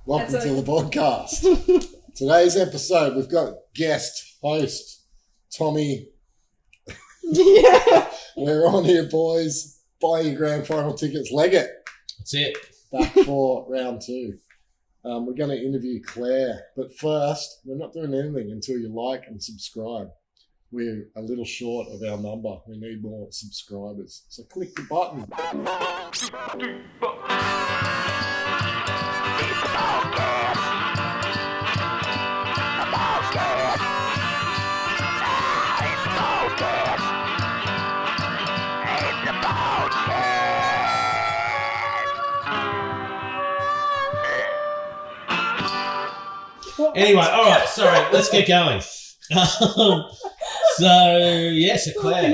Welcome to the Boardcast. Today's episode, we've got guest host Tommy. Yeah. We're on here, boys. Buy your grand final tickets. Leg it. That's it. Back for round 2. We're going to interview Claire. But first, we're not doing anything until you like and subscribe. We're a little short of our number. We need more subscribers. So click the button. Anyway, all right, sorry, let's get going. So Claire,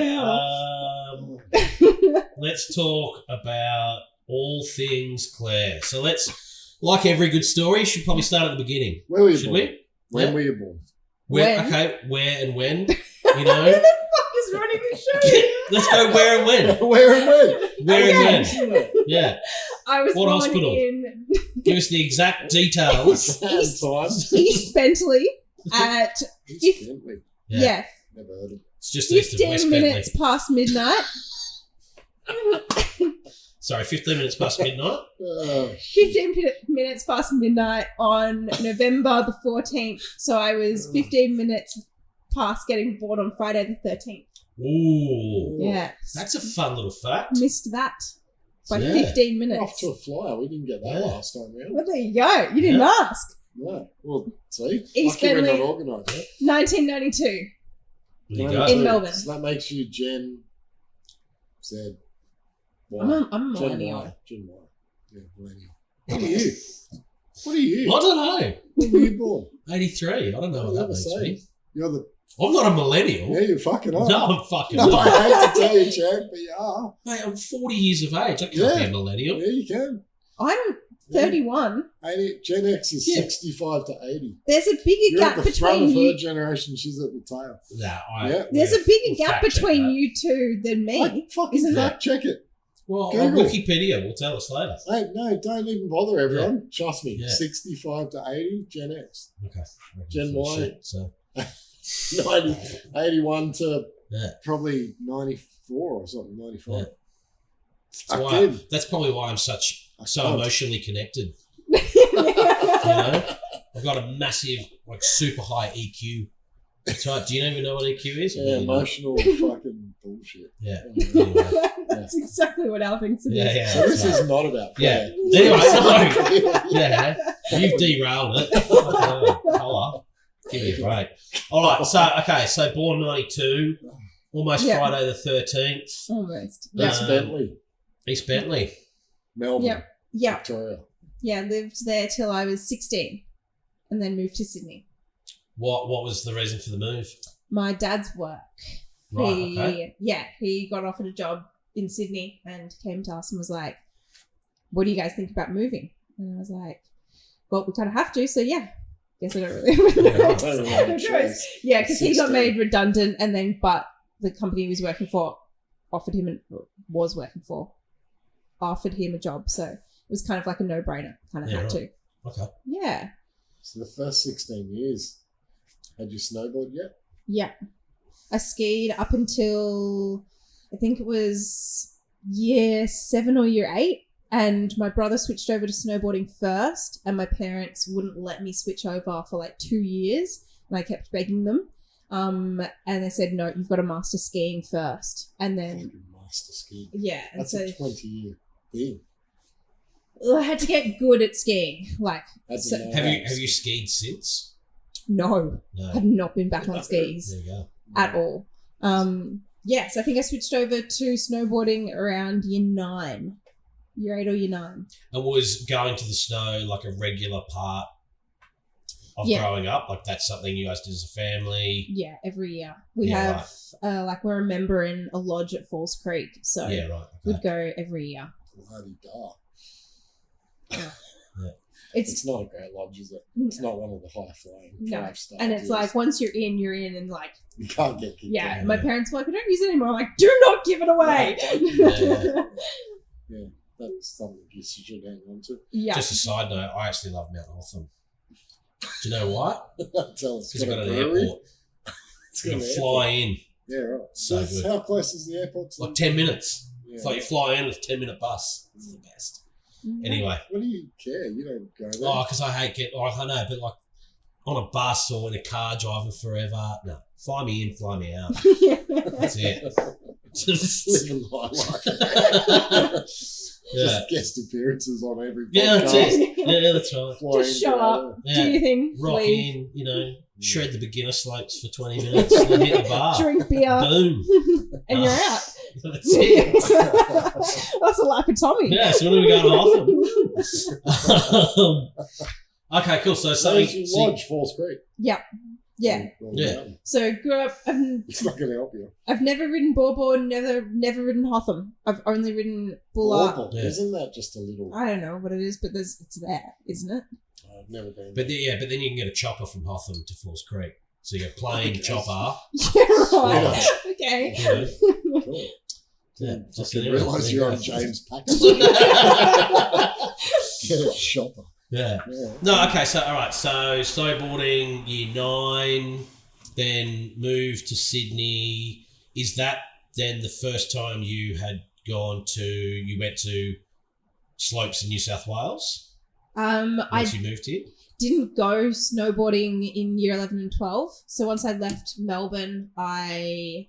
let's talk about all things Claire. So let's, like every good story, should probably start at the beginning. Where were you Should born? we? When were you born? Where? When? Okay, where and when, you Who know? the fuck is running the show? Let's go where and when. Where and when? Where Okay. and when. Yeah. I was What born hospital? in Give us the exact details. Time. East Bentley at East Bentley. yeah, Never heard of it. It's just east of 15 West minutes Bentley. past midnight. Sorry, 15 minutes past midnight. 15 minutes past midnight on November the 14th. So I was 15 minutes past getting born on Friday the 13th. Ooh. Yeah. That's a fun little fact. Missed that by Yeah. 15 Off minutes. to a flyer. We didn't get that Yeah. last time round. Well, there you go. You didn't ask. No. Well, see? East Lucky we're Bentley. not organised. 1992 There you No, go. in Melbourne. So that makes you Gen Z. Y. I'm a Gen millennial. Y. Gen Y. Yeah, millennial. What are you? What are you? I don't know. When were you born? 83. I don't know what You're that the makes same. me. You're the... I'm not a millennial. Yeah, you fucking are. No, I'm fucking No, not. I hate to tell you, champ, but you are. Mate, I'm 40 years of age. I can't Yeah. be a millennial. Yeah, you can. I'm 31. 80, Gen X is Yeah. 65 to 80. There's a bigger You're gap at the front between of her you. generation. She's at the tail. Yeah. There's a bigger we'll gap fact check between that. you two than me. I fucking Isn't fact check it. Well, Google. Wikipedia will tell us later. Hey, no, don't even bother, everyone. Trust me. Yeah. 65 to 80, Gen X. Okay. Gen Y. Shit, so, 90, 81 to yeah. probably 94 or something, 95. Yeah. Sucked Why, in. that's probably why I'm so can't. emotionally connected. You know? I've got a massive, like, super high EQ. That's right. Do you even know what EQ is? Yeah, You know? emotional fucking bullshit. Yeah. Anyway. That's exactly what Al thinks it is. Yeah, yeah. So this that's is not about Yeah. Claire. Anyway, no. Yeah. You've derailed it. Holla. Give me a break. All right. So born 92, almost Yeah. Friday the 13th. Almost. Yeah. East Bentley, East Bentley. Melbourne, Yeah. Yeah. Victoria. Yeah. Lived there till I was 16 and then moved to Sydney. What was the reason for the move? My dad's work. Right. Okay. He got offered a job in Sydney and came to us and was like, what do you guys think about moving? And I was like, well, we kind of have to, so yeah. Guess I don't really have I a don't really have a choice. Yeah, because he got 16. made redundant and then, but the company he was working for offered him a job. So it was kind of like a no-brainer. Kind of Yeah, had right. to. Okay. Yeah. So the first 16 years, had you snowboarded yet? Yeah. I skied up until, I think it was year 7 or year 8. And my brother switched over to snowboarding first, and my parents wouldn't let me switch over for like 2 years, and I kept begging them. And they said, no, you've got to master skiing first. And then, Fucking master ski. yeah. And That's so a 20-year thing. I had to get good at skiing. Like, That's so- a no Have hacks. you skied since? no, No. I've not been back on skis There you go. at all. Yeah, so I think I switched over to snowboarding around year 9. Year 8 or year 9. And was going to the snow like a regular part of Yeah. growing up? Like that's something you guys did as a family? Yeah, every year. We Yeah, have, like, we're a member in a lodge at Falls Creek, so Yeah, right. Okay. we'd go every year. Bloody da. It's It's not a great lodge, is it? It's not one of the high-flying No. 5-star. and it's deals. like once you're in, and like, You can't get kicked yeah. out. My parents were like, we don't use it anymore. I'm like, do not give it away. Yeah. That's something you should hang on to. Yeah. Just a side note, I actually love Mount Hotham. Do you know why? Tell us. Because I've got an airport. It's You got can an fly airport. in. Yeah, right. So So good. how close is the airport to Like 10 minutes. Yeah. It's like you fly in with a 10-minute bus. It's the best. Anyway. What do you care? You don't go there. Oh, because I hate I know, but like on a bus or in a car driving forever. No. Fly me in, fly me out. That's it. Just Living my life. Yeah. Just guest appearances on every podcast. Yeah, that's it. Yeah, that's right. Flying Just show together. up, Yeah. do your thing, Rock leave, in, shred the beginner slopes for 20 minutes, and then hit the bar. drink beer, Boom. and you're out. That's it. That's the life of Tommy. Yeah, so when are we going off? Okay, cool. So So something. you lodge Falls Creek. Yeah. Well, Yeah. done. So grew up. It's not going to help you. I've never ridden Boardboard, never ridden Hotham. I've only ridden Buller. Awful. Yeah. Isn't that just a little... I don't know what it is, but it's there, isn't it? I've never been But then you can get a chopper from Hotham to Falls Creek. So you're plane Okay. chopper. Yeah, right. Okay. You know, Cool. Yeah, I just didn't anyway. realise you're on James Packer. Get a shopper. Yeah. Yeah. No, okay, so all right, so snowboarding year 9, then moved to Sydney. Is that then the first time you went to slopes in New South Wales I once you moved here? didn't go snowboarding in year 11 and 12. So once I left Melbourne, I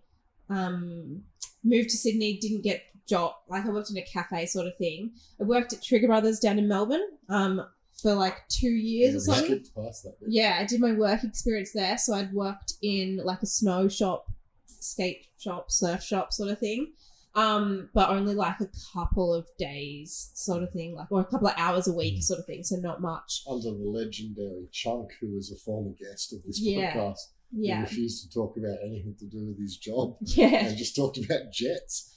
moved to Sydney, didn't get a job. Like I worked in a cafe sort of thing. I worked at Trigger Brothers down in Melbourne for like 2 years or Yeah, something. skipped past that bit. Yeah, I did my work experience there. So I'd worked in like a snow shop, skate shop, surf shop sort of thing. But only like a couple of days sort of thing, or a couple of hours a week sort of thing. So not much. Under the legendary Chunk, who was a former guest of this Yeah. podcast. He Yeah. refused to talk about anything to do with his job Yeah. and just talked about jets.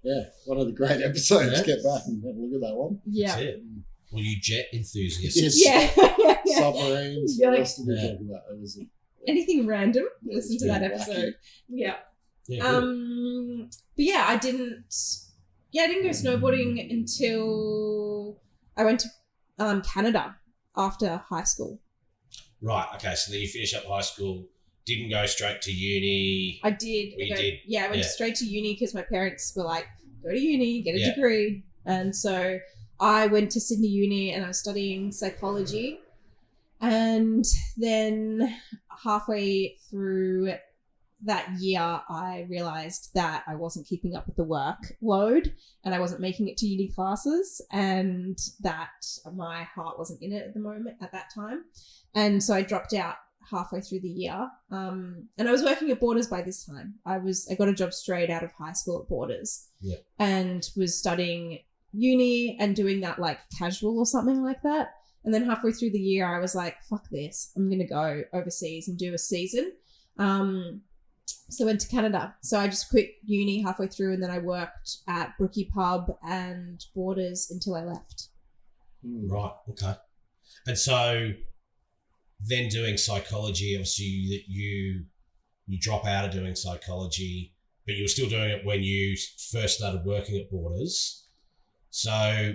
Yeah, one of the great episodes. Yeah. Get back and have a look at that one. Yeah. That's it. Well, you jet enthusiast. Yes. Yeah. Yeah. Submarines. You're What like- else did we Yeah. talk about? It was Anything random, listen to that really episode. Yeah. Yeah, good. But yeah, I didn't go snowboarding until I went to Canada after high school. Right, okay, so then you finish up high school, didn't go straight to uni. I did. We did. Yeah, I went Yeah. straight to uni because my parents were like, go to uni, get a Yeah. degree. And so I went to Sydney Uni and I was studying psychology. And then halfway through that year, I realised that I wasn't keeping up with the workload and I wasn't making it to uni classes and that my heart wasn't in it at that time. And so I dropped out halfway through the year. And I was working at Borders by this time. I got a job straight out of high school at Borders. Yeah. And was studying uni and doing that like casual or something like that. And then halfway through the year, I was like, fuck this. I'm going to go overseas and do a season. So I went to Canada. So I just quit uni halfway through and then I worked at Brookie Pub and Borders until I left. Right, okay. And so then doing psychology, obviously you drop out of doing psychology, but you were still doing it when you first started working at Borders. So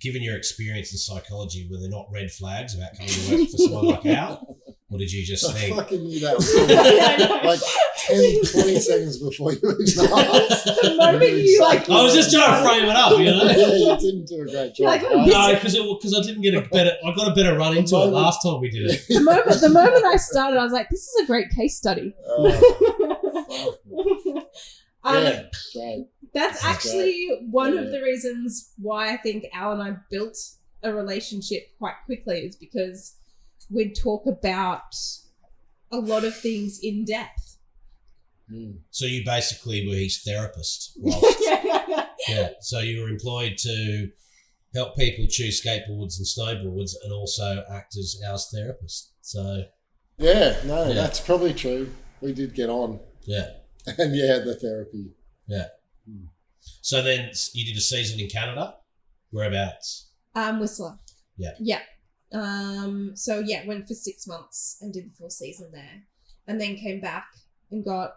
given your experience in psychology, were there not red flags about coming to work for someone like Al? Or did you just I think, fucking knew that was coming. Like 10, 20 seconds before you even asked. The moment you, like- I was just trying to frame it up, you know? Yeah, you didn't do a great job. Like, right? No, because I didn't get I got a better run into it last time we did it. The moment I started, I was like, this is a great case study. Yeah, great. That's This is actually one of Yeah. the reasons why I think Al and I built a relationship quite quickly is because we'd talk about a lot of things in depth. So you basically were his therapist. Yeah. So you were employed to help people choose skateboards and snowboards and also act as our therapist. So Yeah, Yeah. that's probably true. We did get on. yeah. And yeah, the therapy. Yeah. So then you did a season in Canada? Whereabouts? Whistler. Yeah. Yeah. So yeah, went for 6 months and did the full season there. And then came back and got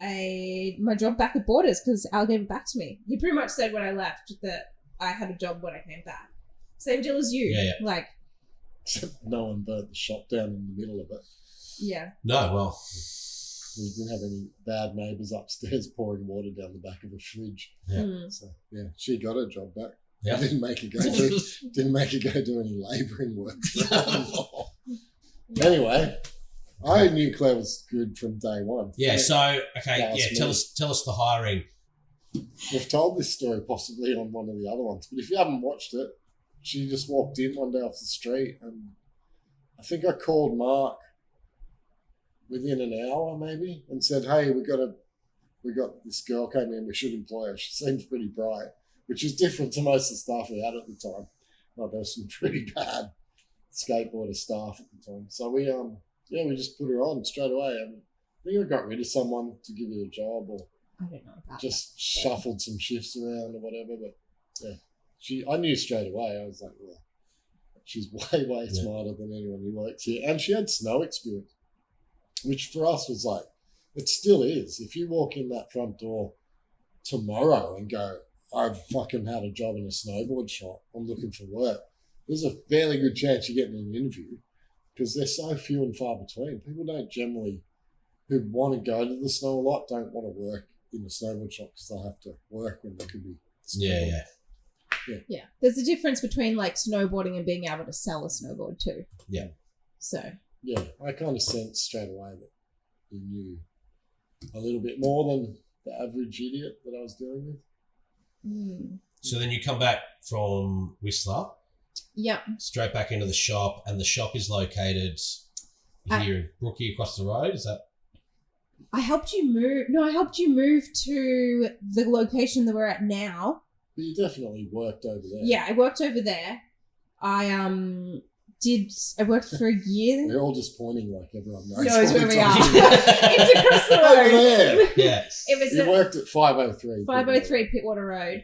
my job back at Borders because Al gave it back to me. He pretty much said when I left that I had a job when I came back. Same deal as you. Yeah. Like, no one burnt the shop down in the middle of it. yeah. No, well, We didn't have any bad neighbours upstairs pouring water down the back of the fridge. Yeah. So yeah, she got her job back. Yeah. Didn't make her go do any labouring work. Anyway, I knew Claire was good from day one. yeah. So okay, Last yeah. Tell us the hiring. We've told this story possibly on one of the other ones, but if you haven't watched it, she just walked in one day off the street, and I think I called Mark within an hour maybe and said, "Hey, we got this girl came in. We should employ her. She seems pretty bright," which is different to most of the staff we had at the time. Well, there was some pretty bad skateboarder staff at the time, so we just put her on straight away, and I think we got rid of someone to give her a job, or I don't know about just shuffled some shifts around or whatever. But yeah, I knew straight away. I was like, well, she's way smarter than anyone who works here, and she had snow experience, which for us was like, it still is. If you walk in that front door tomorrow and go, "I've fucking had a job in a snowboard shop, I'm looking for work," there's a fairly good chance you're getting an interview, because they're so few and far between. People don't generally, who want to go to the snow a lot, don't want to work in the snowboard shop because they'll have to work when they could be snowboarding. Yeah. There's a difference between like snowboarding and being able to sell a snowboard too. Yeah. So. Yeah, I kind of sensed straight away that he knew a little bit more than the average idiot that I was dealing with. So then you come back from Whistler. Yeah. Straight back into the shop, and the shop is located here in Brookie across the road. Is that? I helped you move. No, I helped you move to the location that we're at now. But you definitely worked over there. Yeah, I worked over there. I worked for a year. We're all just pointing like everyone knows. Knows where we are. Over It's across the road. there. Yeah. It was You worked at 503. 503 Pittwater Road.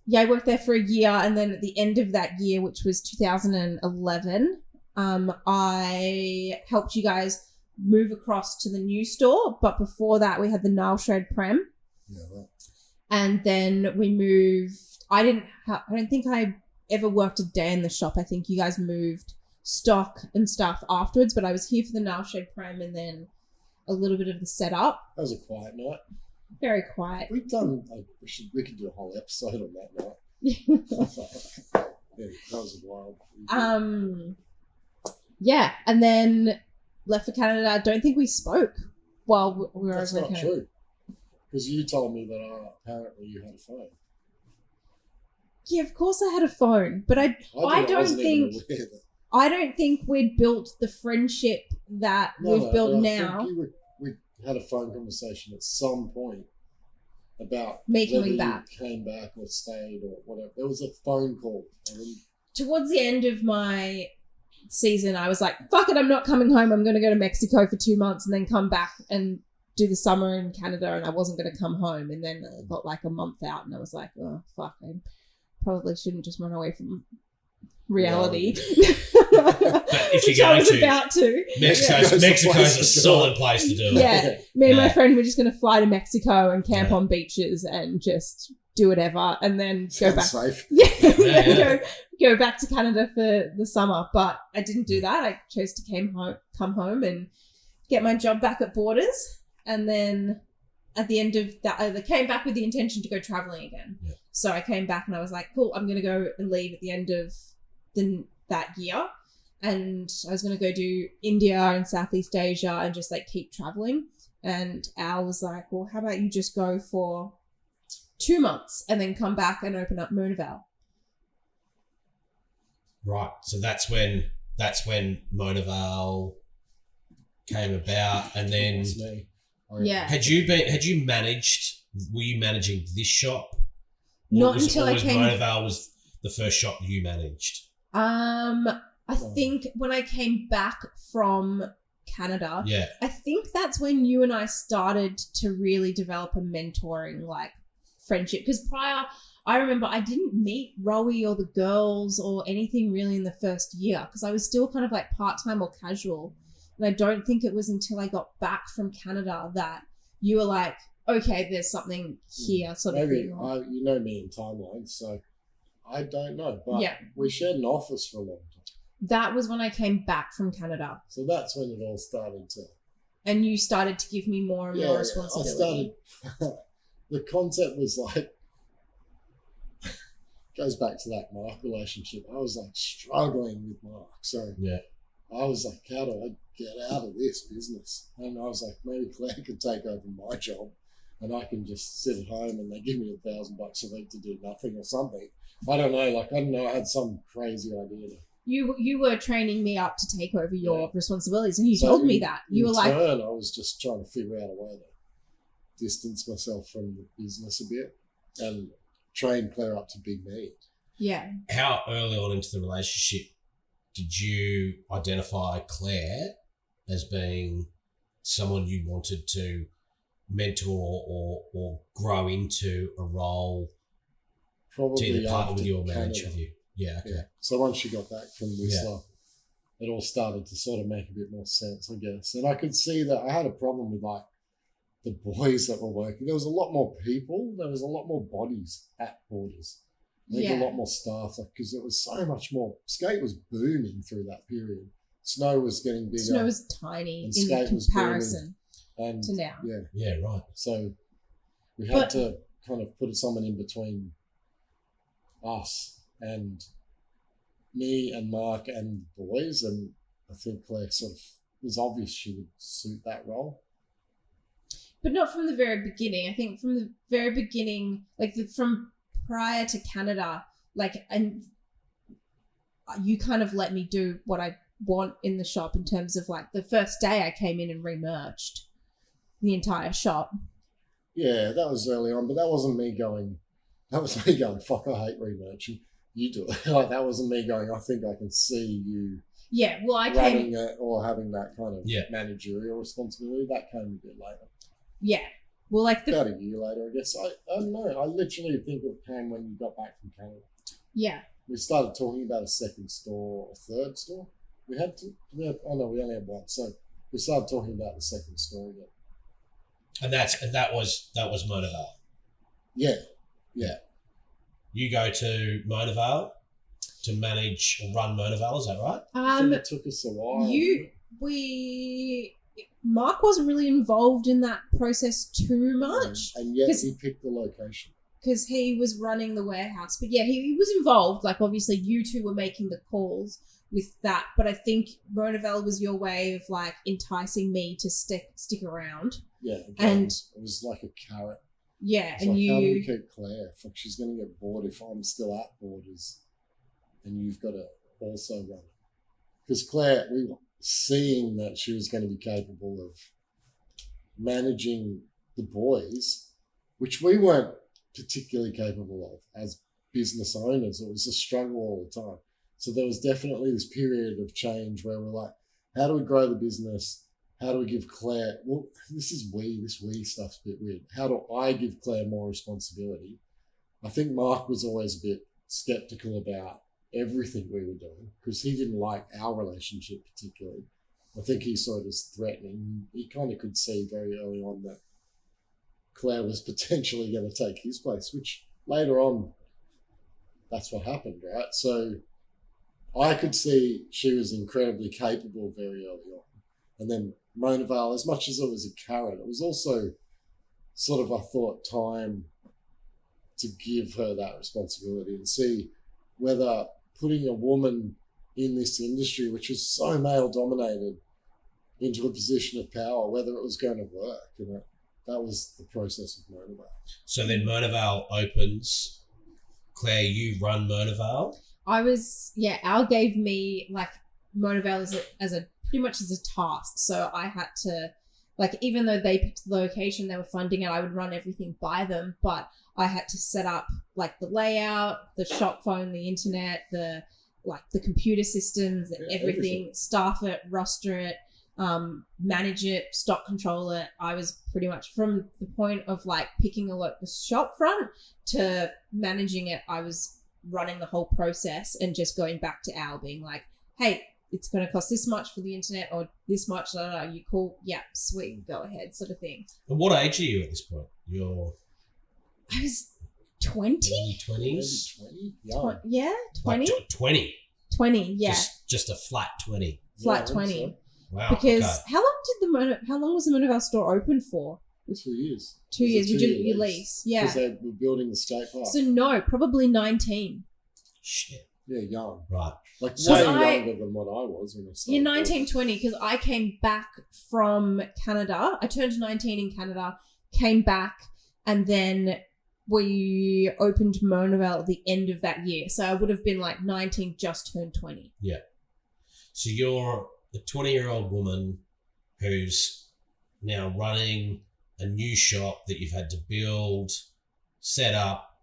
Yeah, I worked there for a year, and then at the end of that year, which was 2011, I helped you guys move across to the new store. But before that, we had the Nile Shred Prem. Yeah, right. And then we moved. I don't think I ever worked a day in the shop. I think you guys moved stock and stuff afterwards, but I was here for the Nile Shred Prem and then a little bit of the setup. That was a quiet night. Very quiet. We've done, we could do a whole episode on that night. Yeah, that was a wild. Yeah, and then left for Canada. I don't think we spoke while we were That's over in not Canada. true. Because you told me that apparently you had a phone. Yeah, of course I had a phone, but I don't think we'd built the friendship that we've built now. We had a phone conversation at some point about Me whether coming back. You came back or stayed or whatever. There was a phone call. Towards the end of my season, I was like, fuck it, I'm not coming home. I'm going to go to Mexico for 2 months and then come back and do the summer in Canada, and I wasn't going to come home. And then I got like a month out and I was like, oh, fuck, I probably shouldn't just run away from reality. But if you're going to, about to. Mexico's a solid place to do it. Yeah, me and my friend were just going to fly to Mexico and camp on beaches and just do whatever, and then go back. Safe. Go back to Canada for the summer. But I didn't do that. I chose to come home and get my job back at Borders, and then at the end of that, I came back with the intention to go traveling again. Yeah. So I came back and I was like, cool, I'm going to go and leave at the end of that year. And I was going to go do India and Southeast Asia and just like keep traveling. And Al was like, well, how about you just go for 2 months and then come back and open up Monaval. Right. So that's when Monaval came about, and then That's me. Yeah. were you managing this shop? Not until I came. Monaval was the first shop you managed. I think when I came back from Canada, Yeah. I think that's when you and I started to really develop a mentoring like friendship. Because prior, I remember I didn't meet Rowie or the girls or anything really in the first year because I was still kind of like part-time or casual. And I don't think it was until I got back from Canada that you were like, okay, there's something here, sort of Maybe thing. you know me in timelines, so I don't know. But Yeah. we shared an office for a long time. That was when I came back from Canada. So that's when it all started to... And you started to give me more and more responsibility. I started... the concept was like... goes back to that Mark relationship. I was like struggling with Mark. So yeah. I was like, how do I get out of this business? And I was like, maybe Claire could take over my job and I can just sit at home and they give me $1,000 a week to do nothing or something. I don't know. Like, I don't know. I had some crazy idea. You were training me up to take over your responsibilities, and you told me that. You were like... I was just trying to figure out a way to distance myself from the business a bit and train Claire up to be me. Yeah. How early on into the relationship did you identify Claire as being someone you wanted to mentor or grow into a role Probably to either partner with you or after manage Canada. with you? Yeah, okay. Yeah. So once she got back from Whistler, it all started to sort of make a bit more sense, I guess. And I could see that I had a problem with like the boys that were working. There was a lot more people. There was a lot more bodies at Borders. A lot more staff, like, because it was so much more. Skate was booming through that period. Snow was getting bigger. Snow was tiny and in skate was comparison and to now. Yeah. Yeah, right. So we had to kind of put someone in between us and me and Mark and the boys, and I think Claire sort of it was obvious she would suit that role. But not from the very beginning. I think from the very beginning, from prior to Canada, and you kind of let me do what I want in the shop in terms of like the first day I came in and remerged the entire shop. Yeah, that was early on, but that wasn't me going, fuck, I hate remerching. You do it. Like, that wasn't me going, I think I can see you running it or having that kind of managerial responsibility. That came a bit later. Yeah. Well, like about a year later, I guess. I don't know. I literally think it came when you got back from Canada. Yeah. We started talking about a second store, a third store. We only had one. So we started talking about the second store again. And that was Mona Vale. Yeah. Yeah. You go to Mona Vale to manage or run Mona Vale, is that right? I think it took us a while. Mark wasn't really involved in that process too much. And yet he picked the location. Because he was running the warehouse. But yeah, he was involved. Like, obviously, you two were making the calls with that. But I think Mona Vale was your way of, like, enticing me to stick around. Yeah. And it was like a carrot. Yeah. It's like, how do we keep Claire? Fuck, she's going to get bored if I'm still at Borders. And you've got to also run it. Because Claire, we were seeing that she was going to be capable of managing the boys, which we weren't particularly capable of as business owners. It was a struggle all the time. So there was definitely this period of change where we're like, how do we grow the business? How do we give Claire, well, this we stuff's a bit weird. How do I give Claire more responsibility? I think Mark was always a bit skeptical about everything we were doing because he didn't like our relationship particularly. I think he saw it as threatening. He kind of could see very early on that Claire was potentially going to take his place, which later on, that's what happened, right? So I could see she was incredibly capable very early on. And then Mona Vale, as much as it was a carrot, it was also sort of, I thought, time to give her that responsibility and see whether putting a woman in this industry, which is so male-dominated, into a position of power, whether it was going to work. And that was the process of Mona Vale. So then Mona Vale opens. Claire, you run Mona Vale? Al gave me, like, Mona Vale as a pretty much as a task. So I had to, like, even though they picked the location, they were funding it, I would run everything by them, but I had to set up, like, the layout, the shop phone, the internet, the computer systems, everything, staff it, roster it, manage it, stock control it. I was pretty much from the point of, like, picking the shop front to managing it. I was running the whole process and just going back to Al being like, hey, it's going to cost this much for the internet or this much, you call, yeah, sweet, go ahead, sort of thing. And what age are you at this point? You're... I was 20? 20s? 20? Young. Yeah, 20. Like 20? 20, yeah. Just a flat 20. Flat Yeah, 20. so. Wow. Because okay. how long was the Monavale store open for? 2 years. 2 years. We did your lease. lease. Yeah. Because they were building the skate park. So no, probably 19. Shit. Yeah, young. Right. Like So way I- younger than what I was when I started. You're 19, 20, because I came back from Canada. I turned 19 in Canada, came back, and then we opened Monavale at the end of that year. So I would have been like 19, just turned 20. Yeah. So you're a 20-year-old woman who's now running a new shop that you've had to build, set up,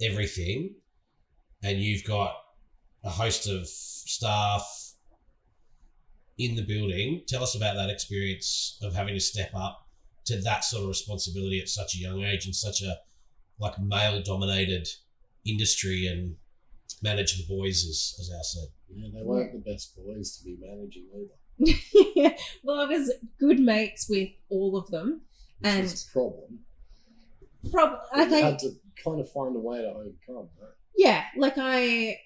everything, and you've got a host of staff in the building. Tell us about that experience of having to step up to that sort of responsibility at such a young age in such a like male-dominated industry and manage the boys, as Al said. Yeah, they weren't the best boys to be managing either. Yeah. Well, I was good mates with all of them. Which And is a problem. like You I, had to kind of find a way to overcome, right? yeah, like I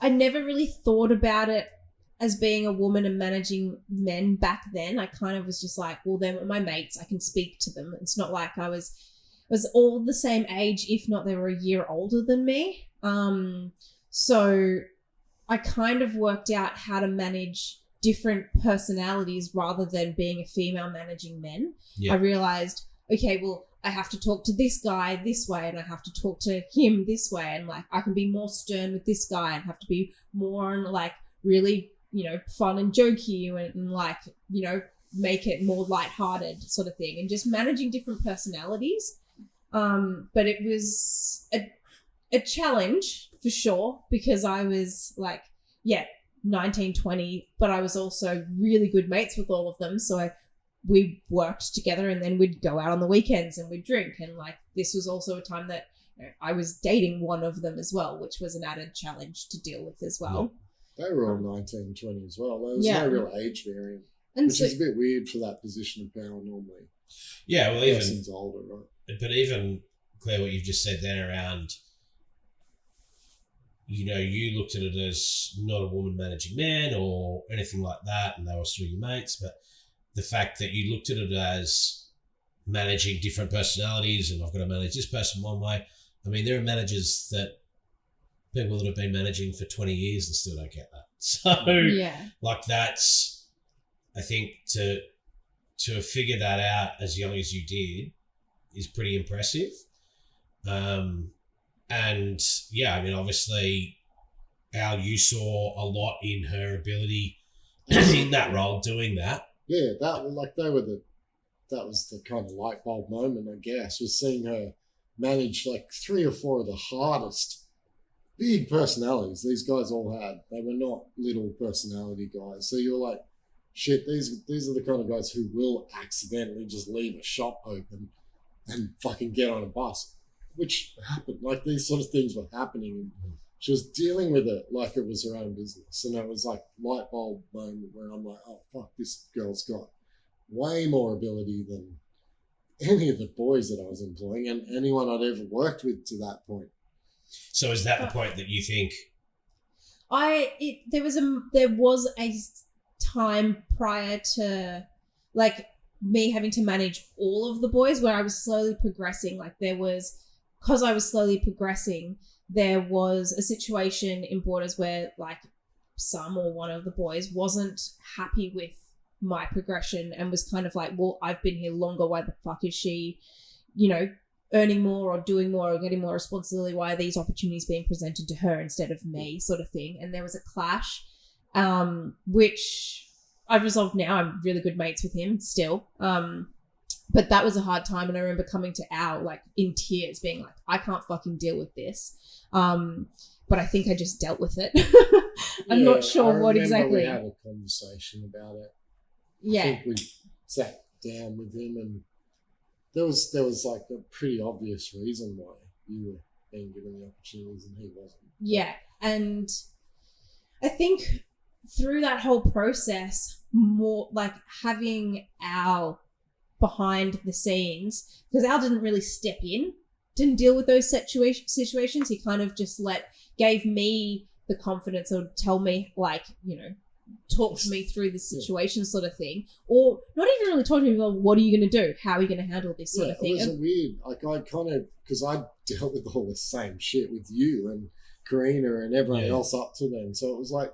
never really thought about it as being a woman and managing men back then. I kind of was just like, well, they're my mates. I can speak to them. It's not like I was all the same age, if not they were a year older than me. So I kind of worked out how to manage different personalities rather than being a female managing men. Yeah. I realized, okay, well, I have to talk to this guy this way and I have to talk to him this way. And like, I can be more stern with this guy and have to be more on like really, fun and jokey and like, make it more lighthearted sort of thing and just managing different personalities. But it was a challenge for sure because I was like, 19, 20, but I was also really good mates with all of them. So we worked together and then we'd go out on the weekends and we'd drink. And like, this was also a time that I was dating one of them as well, which was an added challenge to deal with as well. They were all 19, 20 as well. There was Yeah. no real age variant, And which so, is a bit weird for that position of power normally. Yeah, well, even Person's older, right? but even Claire, what you've just said then around, you looked at it as not a woman managing men or anything like that, and they were still your mates, but the fact that you looked at it as managing different personalities and I've got to manage this person one way. I mean, there are managers that people that have been managing for 20 years and still don't get that. So yeah. like that's, I think to have figured that out as young as you did is pretty impressive. And yeah, I mean, obviously, Al, you saw a lot in her ability in that role doing that. Yeah, that was the kind of light bulb moment, I guess, was seeing her manage like 3 or 4 of the hardest big personalities these guys all had. They were not little personality guys. So you're like, shit, these are the kind of guys who will accidentally just leave a shop open and fucking get on a bus, which happened. Like these sort of things were happening and she was dealing with it like it was her own business. And it was like light bulb moment where I'm like, oh, fuck, this girl's got way more ability than any of the boys that I was employing and anyone I'd ever worked with to that point. So is that the point that you think? There was a time prior to like me having to manage all of the boys where I was slowly progressing. Like because I was slowly progressing, there was a situation in Borders where like some or one of the boys wasn't happy with my progression and was kind of like, well, I've been here longer. Why the fuck is she, earning more or doing more or getting more responsibility? Why are these opportunities being presented to her instead of me, sort of thing? And there was a clash, which I've resolved now. I'm really good mates with him still. But that was a hard time. And I remember coming to Al, like in tears, being like, I can't fucking deal with this. But I think I just dealt with it. I'm not sure what exactly. We had a conversation about it. Yeah. I think we sat down with him and there was like a pretty obvious reason why you were being given the opportunities and he wasn't. Yeah. And I think through that whole process, more like having Al behind the scenes, because Al didn't really step in, didn't deal with those situations. He kind of just gave me the confidence or tell me, like, you know, talk to me through the situation sort of thing, or not even really talk to me about what are you going to do, how are you going to handle this sort of thing. It was weird, like I kind of, because I dealt with all the same shit with you and Karina and everyone else up to then, so it was like,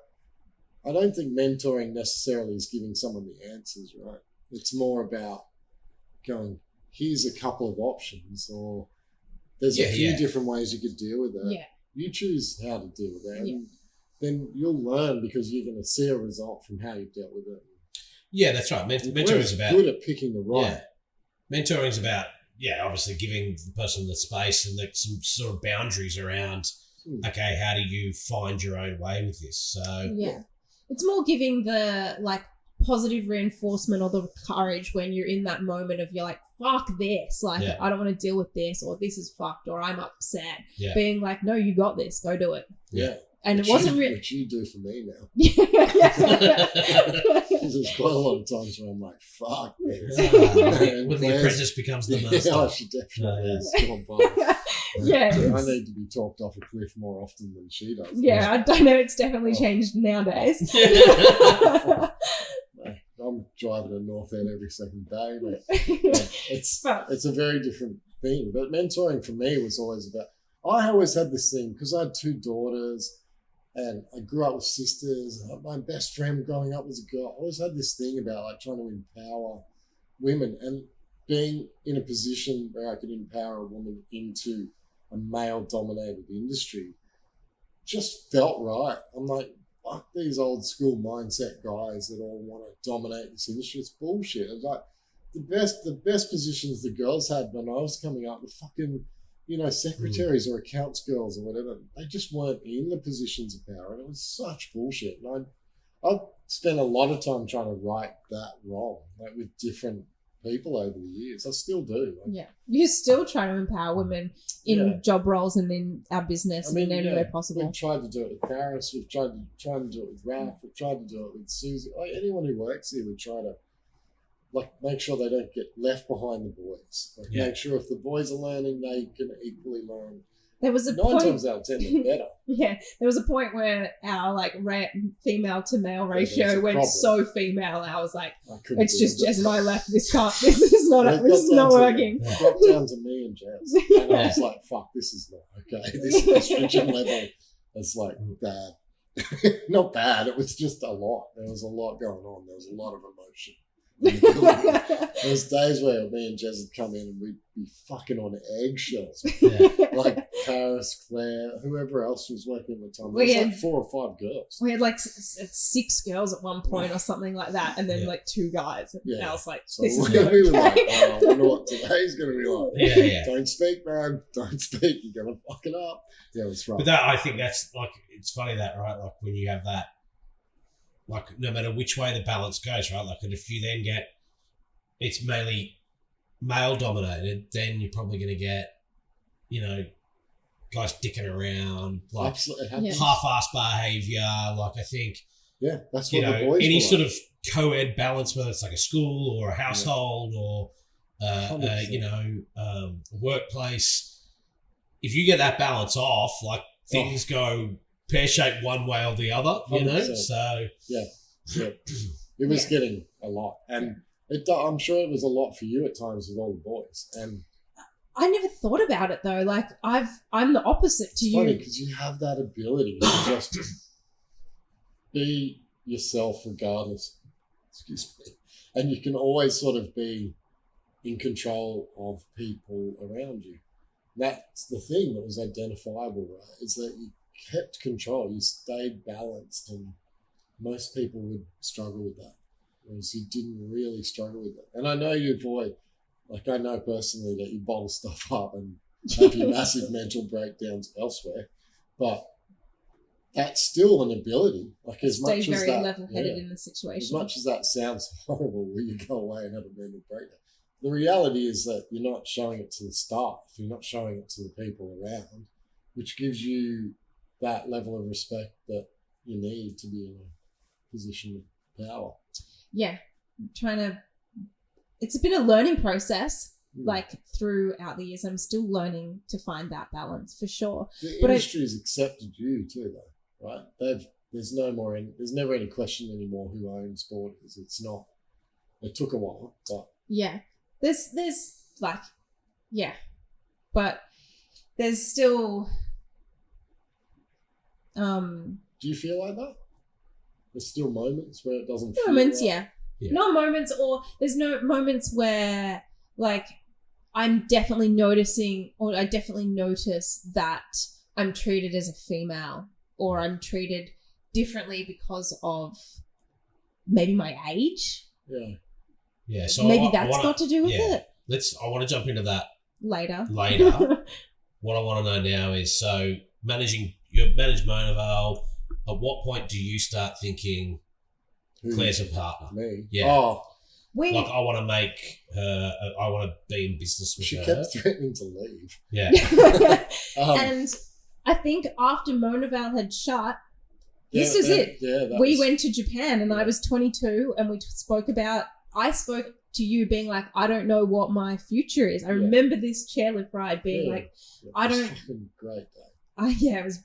I don't think mentoring necessarily is giving someone the answers, right? It's more about going, here's a couple of options, or there's a few different ways you could deal with it. Yeah. You choose how to deal with it. And then you'll learn because you're going to see a result from how you've dealt with it. Yeah, that's right. Mentoring is about... good at picking the right. Yeah. Mentoring is about, obviously giving the person the space and some sort of boundaries around, okay, how do you find your own way with this? So it's more giving the, like, positive reinforcement or the courage when you're in that moment of you're like, fuck this, like I don't want to deal with this, or this is fucked, or I'm upset. Being like, no, you got this, go do it. And it wasn't really... Which you do for me now. Because there's quite a lot of times where I'm like, fuck this. When the apprentice becomes the master. Yeah, she definitely is. Come on, I need to be talked off a cliff more often than she does. Yeah, I don't know. It's definitely changed nowadays. I'm driving to North End every second day. But it's a very different thing. But mentoring for me was always about... I always had this thing, because I had 2 daughters and I grew up with sisters. My best friend growing up was a girl. I always had this thing about like trying to empower women and being in a position where I could empower a woman into a male-dominated industry just felt right. I'm like, fuck these old school mindset guys that all want to dominate this industry. It's bullshit. It's like the best positions the girls had when I was coming up were fucking, you know, secretaries or accounts girls or whatever. They just weren't in the positions of power, and it was such bullshit. And I've spent a lot of time trying to right that wrong, like with different people over the years. I still do. You're still trying to empower women in job roles and in our business in any way possible. We've tried to do it with Paris. We've tried to do it with Ralph. We've tried to do it with Susie. Like anyone who works here, we try to make sure they don't get left behind the boys. Make sure if the boys are learning, they can equally learn. There was a 9 times out of 10 they're better. There was a point where our female to male ratio went so female. I was like, it's just Jez and I left. This is not working. It dropped down to me and Jez. And I was like, fuck, this is not okay. This estrogen level is like bad. Not bad. It was just a lot. There was a lot going on. There was a lot of emotion. There was days where me and Jez would come in and we'd be fucking on eggshells. Like Paris, Claire, whoever else was working at the time. There was 4 or 5 girls. We had 6 girls at one point or something like that, and then 2 guys. And I was like, so this is we okay. were like, I wonder what today's going to be like. Don't speak, man. Don't speak. You're going to fuck it up. Yeah, it was rough. But I think that's it's funny that, right? Like when you have that, no matter which way the balance goes, right? And if you then get, it's mainly male dominated, then you're probably going to get, guys dicking around, half-assed behaviour. I think, that's what the boys any sort of co-ed balance, whether it's like a school or a household or, a workplace, if you get that balance off, things go pear-shaped one way or the other, 100%. So it was getting a lot, and I'm sure it was a lot for you at times with all the boys. And I never thought about it though. I'm the opposite to you. Funny because you have that ability to just be yourself regardless. Excuse me, and you can always sort of be in control of people around you. That's the thing that was identifiable, right? Is that you kept control, you stayed balanced, and most people would struggle with that, whereas you didn't really struggle with it. And I know you avoid, I know personally that you bottle stuff up and have your massive mental breakdowns elsewhere, but that's still an ability. As much as that, very level-headed in the situation. As much as that sounds horrible, where you go away and have a mental breakdown, the reality is that you're not showing it to the staff, you're not showing it to the people around, which gives you that level of respect that you need to be in a position of power. Yeah. It's been a learning process, like throughout the years. I'm still learning to find that balance for sure. The But industry's accepted you too, though, right? There's never any question anymore who owns Borders. It's not. It took a while, but yeah, there's like, yeah, but there's still. Do you feel like that? There's still moments where it doesn't feel Moments, right? yeah. Yeah. No moments, or there's no moments where like I'm definitely noticing, or I definitely notice that I'm treated as a female, or I'm treated differently because of maybe my age. Yeah. Yeah. So Maybe I that's wanna- got to do with yeah. it I want to jump into that later. What I want to know now is, so you manage Monoval. At what point do you start thinking Who- Claire's a partner? Me? Yeah. Oh, We Like, I want to make her. I want to be in business with she her. kept threatening to leave. Yeah. and I think after Monoval had shut, this Yeah, was that- it. Yeah, that We was- went to Japan, and I Yeah. was 22, and I spoke to you being like, I don't know what my future is. I Yeah. remember this chairlift ride being Yeah. like, Yeah, I it was don't- fucking great day. it was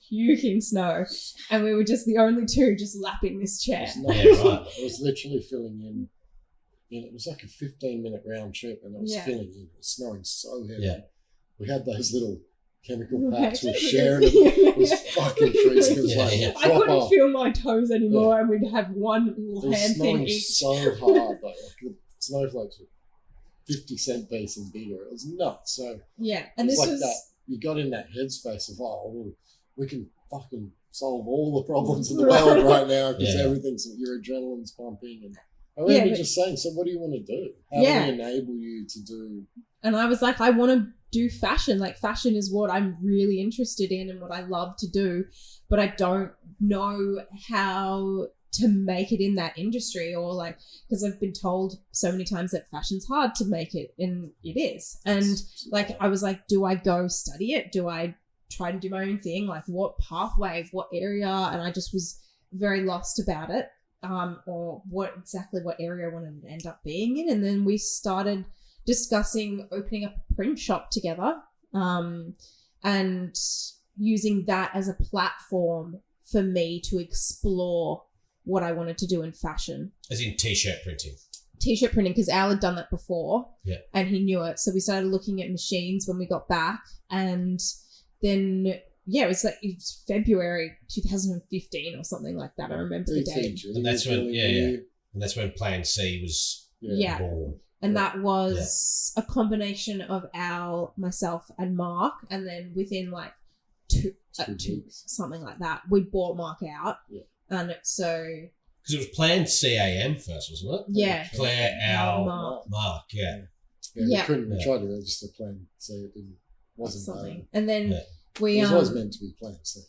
puking snow, and we were just the only two just lapping this chair. It was Yeah, nuts. right. I was literally filling in. It was like a 15-minute round trip, and I was Yeah. filling in. It was snowing so heavy. Yeah. We had those little chemical Right. packs. We were sharing them. It was fucking freezing. It was Yeah, like yeah. I couldn't proper. feel my toes anymore, and we'd have one little It was hand thing snowing each. so hard, though. Like the snowflakes were 50-cent piece and bigger. It was nuts. So Yeah, it and was this like was that. You got in that headspace of, well, we can fucking solve all the problems in the world right now because Yeah. your adrenaline's pumping. And I remember Yeah, but- just saying, so what do you want to do? How Yeah. do we enable you to do? And I was like, I want to do fashion. Like, fashion is what I'm really interested in and what I love to do, but I don't know how to make it in that industry, or like, because I've been told so many times that fashion's hard to make it, and it is. And like, I was like, do I go study it? Do I try to do my own thing? Like, what pathway, what area? And I just was very lost about it, or what area I wanted to end up being in. And then we started discussing opening up a print shop together, and using that as a platform for me to explore what I wanted to do in fashion. As in t-shirt printing. T-shirt printing, because Al had done that before, Yeah. and he knew it. So we started looking at machines when we got back, and then it was February 2015 or something like that. I remember the date, DTG And that's was when- really yeah, yeah. new. And that's when Plan C was Yeah. born. and that was a combination of Al, myself, and Mark. And then within like two weeks. something like that, we bought Mark out, Yeah. and so Because it was Plan CAM first, wasn't it? yeah, Claire, Al, Mark. Mark, yeah. Yeah, Yeah. we couldn't. We Yeah. tried to register Plan C. It wasn't something, done. and then Yeah. we It was always meant to be Plan C.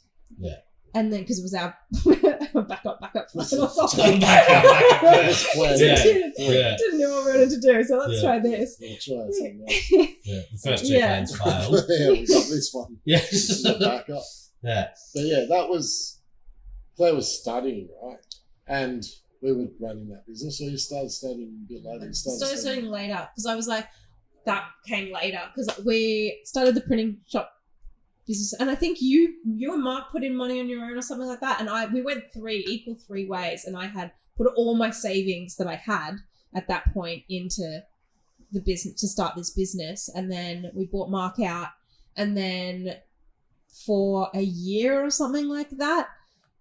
and then because it was our backup plan or something. Back up. It was Plan Yeah. C. Yeah. Didn't know what we wanted to do, so let's Yeah. try this. We'll try something else. Yeah. The first two Yeah. plans failed. Yeah, we got this one. Yeah. This is a backup. Yeah. But yeah, that was Claire was studying, right? And we were running that business. So you started studying a bit later. You Started studying later because I was like, that came later because we started the printing shop business, and I think you and Mark put in money on your own or something like that, and we went three ways, and I had put all my savings that I had at that point into the business to start this business, and then we bought Mark out, and then for a year or something like that,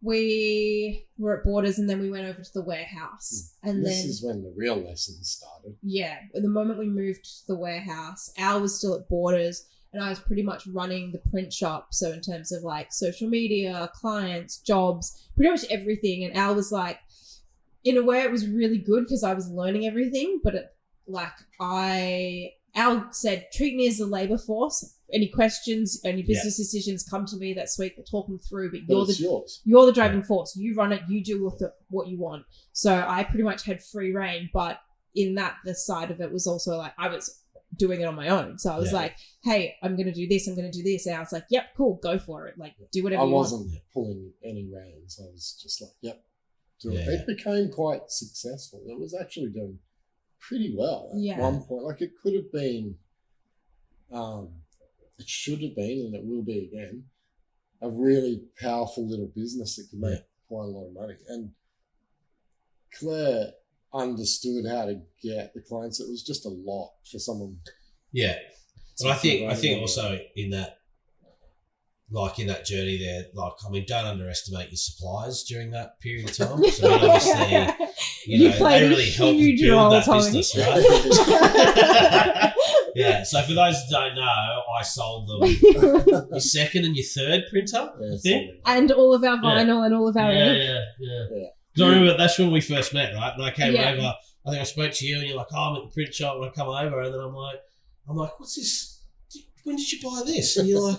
we were at Borders, and then we went over to the warehouse, and This then is when the real lessons started. yeah, the moment we moved to the warehouse, Al was still at Borders, and I was pretty much running the print shop. So in terms of like social media, clients, jobs, pretty much everything. And Al was like, in a way, it was really good because I was learning everything. But Al said, treat me as a labor force. Any questions, any business decisions, come to me. That's sweet. We'll talk them through. But But it's yours. you're the driving force. You run it. You do with it what you want. So I pretty much had free reign, but in that, the side of it was also like I was doing it on my own. So I was Yeah. like, hey, I'm going to do this. I'm going to do this. And I was like, yep, cool. Go for it. Like, do whatever I you want. wasn't pulling any reins. I was just like, yep, to it. It became quite successful. It was actually doing pretty well at one point. Like it could have been, it should have been, and it will be again, a really powerful little business that could make quite a lot of money. And Claire understood how to get the clients. It was just a lot for someone. Yeah. And I think also in that journey there, don't underestimate your suppliers during that period of time. So obviously, they really helped build that business, right? Yeah. So for those who don't know, I sold them your second and your third printer, I think. And all of our vinyl and all of our ink. Yeah. Because I remember that's when we first met, right? And I came over, I think I spoke to you and you're like, I'm at the print shop, and I come over and then I'm like, what's this? When did you buy this? And you're like,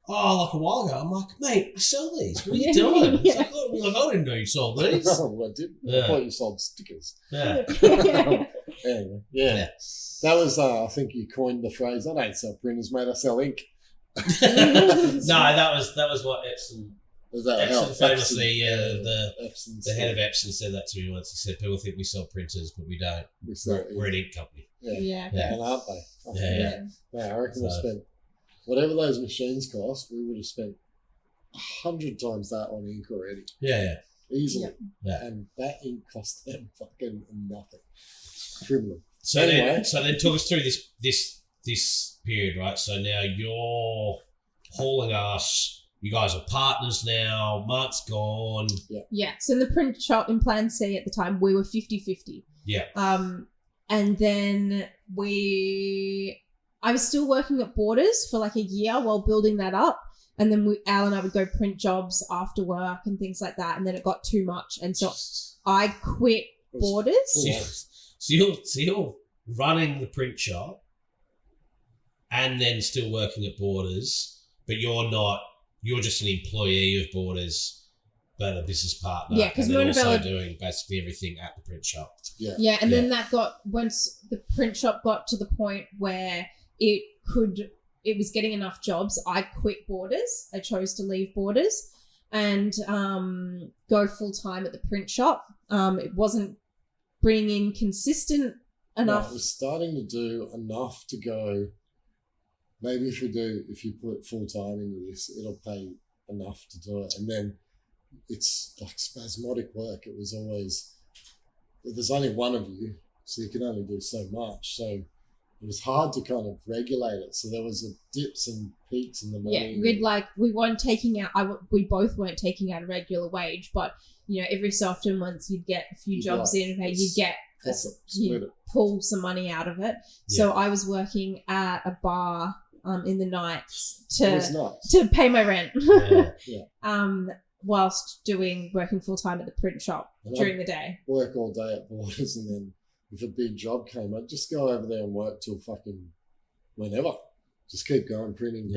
oh, like a while ago. I'm like, mate, I sell these. What are you doing? It's like, I didn't know you sold these. No, I didn't. I thought you sold stickers. Yeah. Anyway, that was, I think you coined the phrase, I don't sell printers, mate, I sell ink. No, that was what Epson. Was that Epson famously, Epson the head of Epson said that to me once. He said, people think we sell printers, but we don't. We're an ink company. Yeah. And aren't they? I reckon we spent, whatever those machines cost, we would have spent 100 times that on ink already. Yeah. Easily. Yeah. And that ink cost them fucking nothing. Criminal. So then talk us through this period, right? So now you're hauling us. You guys are partners now. Mark's gone. Yeah. So in the print shop in Plan C at the time, we were 50-50. Yeah. And then I was still working at Borders for like a year while building that up. And then Al and I would go print jobs after work and things like that. And then it got too much. And so I quit Borders. So you're running the print shop and then still working at Borders, but you're just an employee of Borders, but a business partner. Yeah, because also doing basically everything at the print shop. Yeah, and then once the print shop got to the point where it was getting enough jobs, I quit Borders. I chose to leave Borders and go full time at the print shop. It wasn't bringing in consistent enough. No, it was starting to do enough to go, maybe if you put full time into this, it'll pay enough to do it. And then it's like spasmodic work. It was always, there's only one of you, so you can only do so much. So it was hard to kind of regulate it. So there was dips and peaks in the money. Yeah, we weren't taking out, we both weren't taking out a regular wage, but every so often once you'd get a few jobs in, you'd pull some money out of it. Yeah. So I was working at a bar in the nights to pay my rent. Whilst working full time at the print shop during the day. Work all day at Borders, and then if a big job came, I'd just go over there and work till fucking whenever. Just keep going, printing.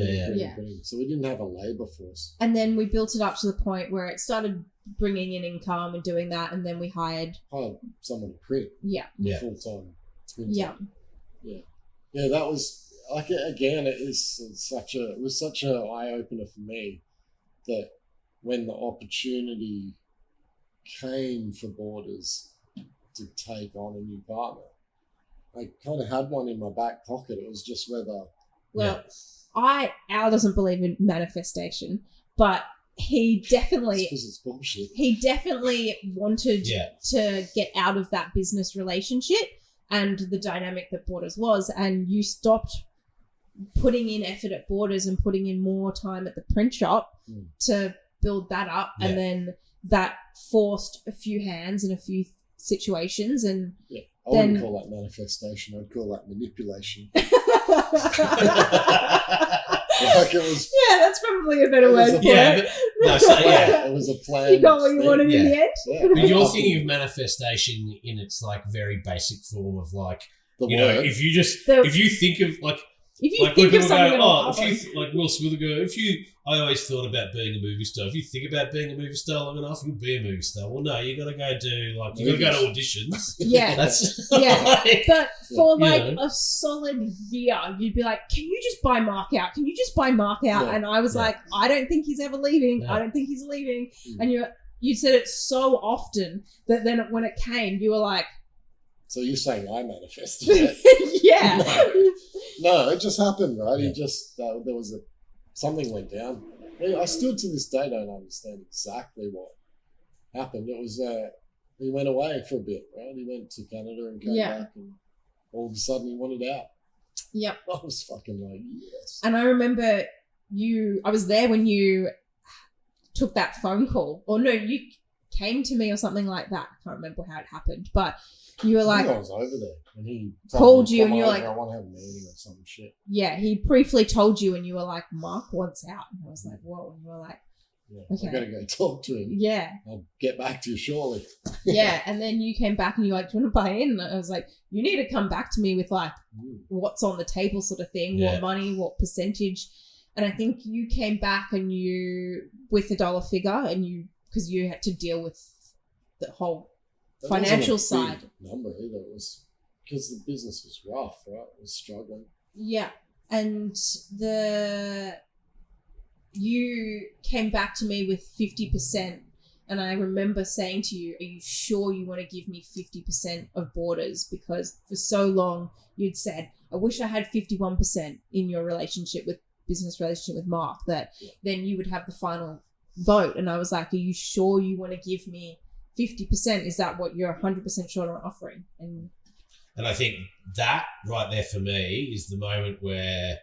So we didn't have a labour force. And then we built it up to the point where it started bringing in income and doing that, and then we hired someone to print. Full time. Yeah. That was like, again, it was such a eye opener for me that when the opportunity came for Borders to take on a new partner, I kind of had one in my back pocket. It was just whether. Well, Al doesn't believe in manifestation, but he definitely. Because it's bullshit. He definitely wanted to get out of that business relationship and the dynamic that Borders was, and you stopped putting in effort at Borders and putting in more time at the print shop to build that up, and then that forced a few hands in a few situations, and I wouldn't call that manifestation. I'd call that manipulation. That's probably a better word for it. It was a plan. You got what you wanted in the end. Yeah. But you're thinking of manifestation in its like very basic form of like, if you think of like. If you think of something like Will Smith would go, I always thought about being a movie star. If you think about being a movie star long enough, you'll be a movie star. Well, no, you got to go do you got to go to auditions. But for a solid year, you'd be like, can you just buy Mark out? Can you just buy Mark out? And I was like, I don't think he's ever leaving. I don't think he's leaving. And you said it so often that then when it came, you were like, So you're saying I manifested it? yeah. No, it just happened, right? Yeah. He just, there was something went down. I still to this day don't understand exactly what happened. It was, he went away for a bit, right? He went to Canada and came back, and all of a sudden he wanted out. Yep. I was fucking like, yes. And I remember I was there when you took that phone call. Or no, you came to me or something like that. I can't remember how it happened. But you were I like... think I was over there. And he called me, you and you were over, like... I want to have a meeting or some shit. Yeah, he briefly told you and you were like, Mark wants out. And I was like, whoa. And you were like, Yeah, okay. I got to go talk to him. yeah. I'll get back to you shortly. Yeah. And then you came back and you were like, do you want to buy in? And I was like, you need to come back to me with like what's on the table sort of thing, Yeah. what money, what percentage. And I think you came back and you, with a dollar figure, and because you had to deal with the whole That financial wasn't a side. big number either. It was because the business was rough, right? It was struggling. Yeah. And you came back to me with 50%. And I remember saying to you, are you sure you want to give me 50% of Borders? Because for so long you'd said, I wish I had 51% in your business relationship with Mark, that then you would have the final vote. And I was like, are you sure you want to give me 50%? Is that what you're 100% sure on offering? And I think that right there for me is the moment where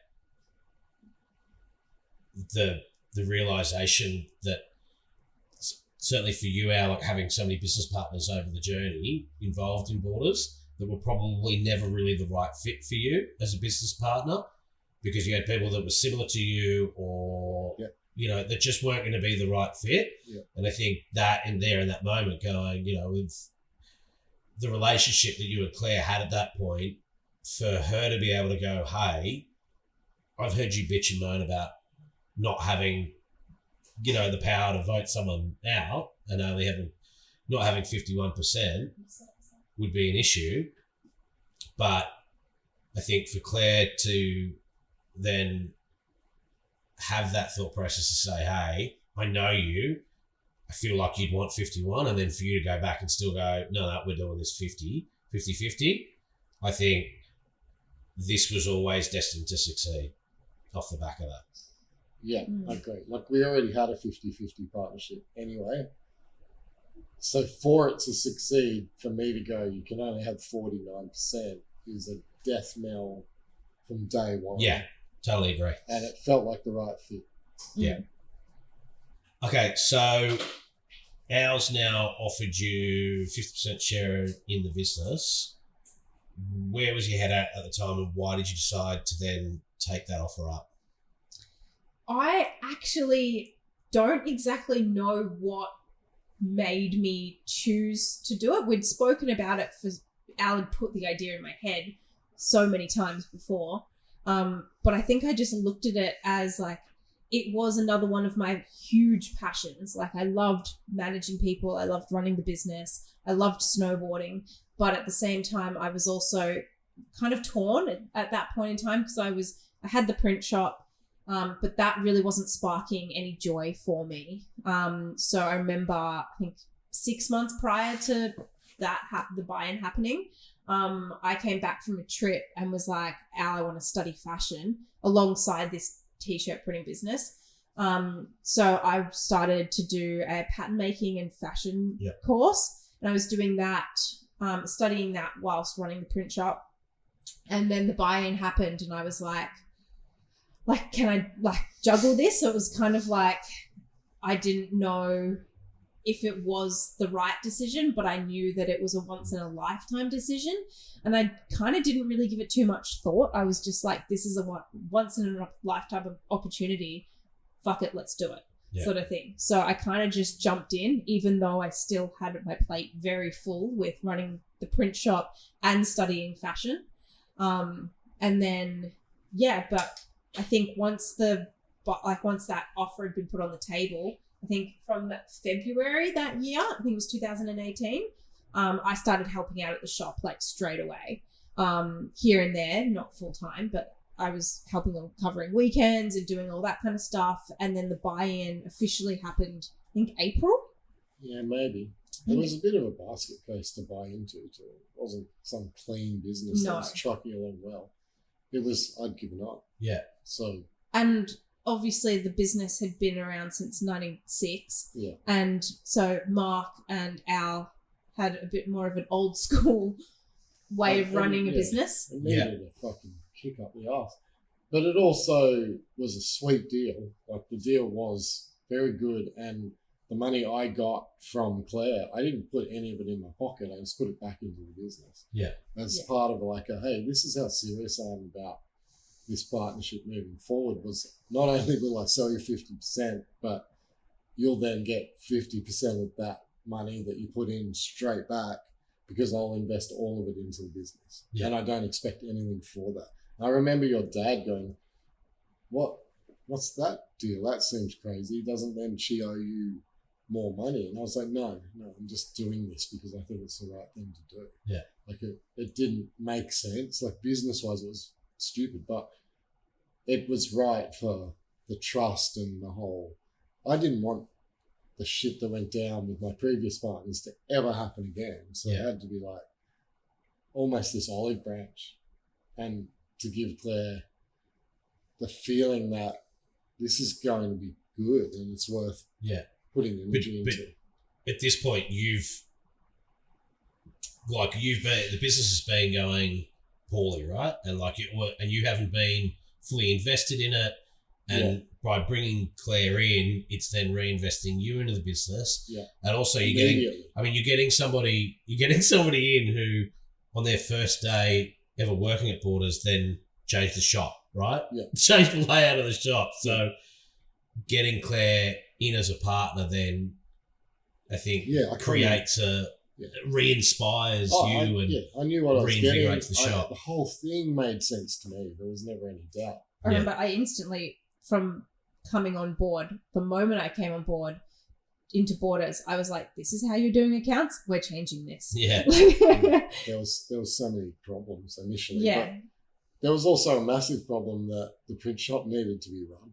the realization that certainly for you, Al, like having so many business partners over the journey involved in Borders that were probably never really the right fit for you as a business partner, because you had people that were similar to you or, you know, that just weren't going to be the right fit. Yeah. And I think that in that moment going, you know, with the relationship that you and Claire had at that point, for her to be able to go, hey, I've heard you bitch and moan about not having, you know, the power to vote someone out and only not having 51% would be an issue. But I think for Claire to then have that thought process to say, hey, I know you, I feel like you'd want 51, and then for you to go back and still go, no, we're doing this 50-50. I think this was always destined to succeed off the back of that. Yeah, I agree. Like, we already had a 50-50 partnership anyway. So for it to succeed, for me to go, you can only have 49% is a death knell from day one. Yeah, totally agree. And it felt like the right fit. Yeah. Okay, so Al's now offered you 50% share in the business. Where was your head at the time, and why did you decide to then take that offer up? I actually don't exactly know what made me choose to do it. We'd spoken about it Al had put the idea in my head so many times before. But I think I just looked at it as like, it was another one of my huge passions. Like, I loved managing people. I loved running the business. I loved snowboarding. But at the same time, I was also kind of torn at that point in time, because I had the print shop, but that really wasn't sparking any joy for me. So I remember, I think 6 months prior to that, the buy-in happening, I came back from a trip and was like, Al, I want to study fashion alongside this t-shirt printing business. So I started to do a pattern making and fashion course, and I was doing that, studying that whilst running the print shop. And then the buy-in happened, and I was like, can I juggle this? So it was kind of like, I didn't know if it was the right decision, but I knew that it was a once in a lifetime decision. And I kind of didn't really give it too much thought. I was just like, this is a once in a lifetime opportunity. Fuck it, let's do it, sort of thing. So I kind of just jumped in, even though I still had my plate very full with running the print shop and studying fashion. And then, but I think once that offer had been put on the table, I think from February that year, I think it was 2018, I started helping out at the shop like straight away, here and there, not full time, but I was helping them covering weekends and doing all that kind of stuff. And then the buy-in officially happened, I think April. Yeah, maybe. It was a bit of a basket case to buy into, too. It wasn't some clean business that was trucking along well. It was, I'd given up. Yeah. So. And obviously the business had been around since 96. Yeah. And so Mark and Al had a bit more of an old school way of running a business. It needed a fucking kick up the arse. But it also was a sweet deal. Like, the deal was very good, and the money I got from Claire, I didn't put any of it in my pocket. I just put it back into the business. Yeah. As part of like, hey, this is how serious I am about this partnership moving forward. Was not only will I sell you 50%, but you'll then get 50% of that money that you put in straight back, because I'll invest all of it into the business. Yeah. And I don't expect anything for that. And I remember your dad going, what's that deal? That seems crazy. Doesn't then she owe you more money? And I was like, no, I'm just doing this because I think it's the right thing to do. Yeah. Like, it didn't make sense. Like, business-wise, it was stupid, but it was right for the trust and the whole. I didn't want the shit that went down with my previous partners to ever happen again. So it had to be like almost this olive branch, and to give Claire the feeling that this is going to be good and it's worth putting energy into. At this point, the business has been going poorly, right? And you haven't been fully invested in it. And by bringing Claire in, it's then reinvesting you into the business. Yeah. And also you're getting somebody in who on their first day ever working at Borders then changed the shop, right? Yeah. Changed the layout of the shop. So getting Claire in as a partner then, I think, creates re-inspires you and I knew what I was getting. Reinvigorates the shop. The whole thing made sense to me. There was never any doubt. I remember I instantly, from coming on board, the moment I came on board into Borders, I was like, this is how you're doing accounts? We're changing this. Yeah. There was so many problems initially. Yeah. But there was also a massive problem that the print shop needed to be run.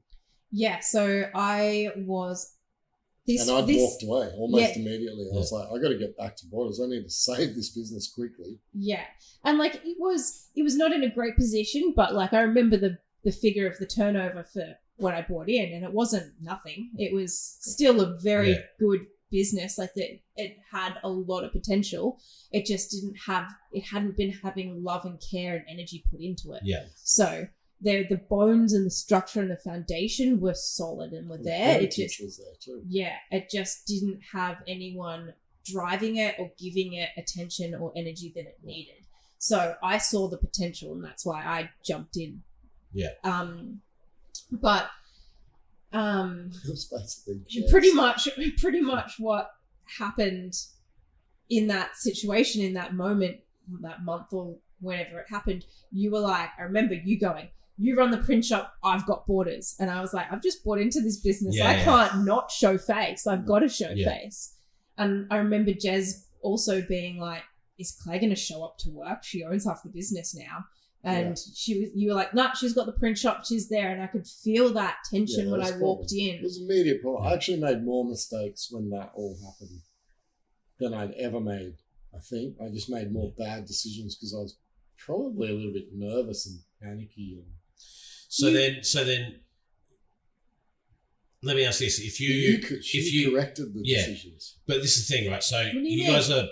Yeah, so I was... I'd walked away almost immediately. I was like, I got to get back to Borders. I need to save this business quickly. Yeah. And like, it was not in a great position, but like, I remember the figure of the turnover for when I bought in, and it wasn't nothing. It was still a very good business. Like, it had a lot of potential. It just hadn't been having love and care and energy put into it. Yeah. So the bones and the structure and the foundation were solid and were there. It just was there too. Yeah, it just didn't have anyone driving it or giving it attention or energy that it needed. So I saw the potential, and that's why I jumped in. Yeah. But it was basically pretty much what happened in that situation, in that moment, that month or whenever it happened. You were like, I remember you going, you run the print shop, I've got Borders. And I was like, I've just bought into this business. Can't not show face. I've got to show face. And I remember Jez also being like, is Claire going to show up to work? She owns half the business now. And you were like, nah, she's got the print shop, she's there. And I could feel that tension when I walked in. It was immediate problem. I actually made more mistakes when that all happened than I'd ever made, I think. I just made more bad decisions because I was probably a little bit nervous and panicky. So then, let me ask this: if you corrected the decisions, but this is the thing, right? So you guys are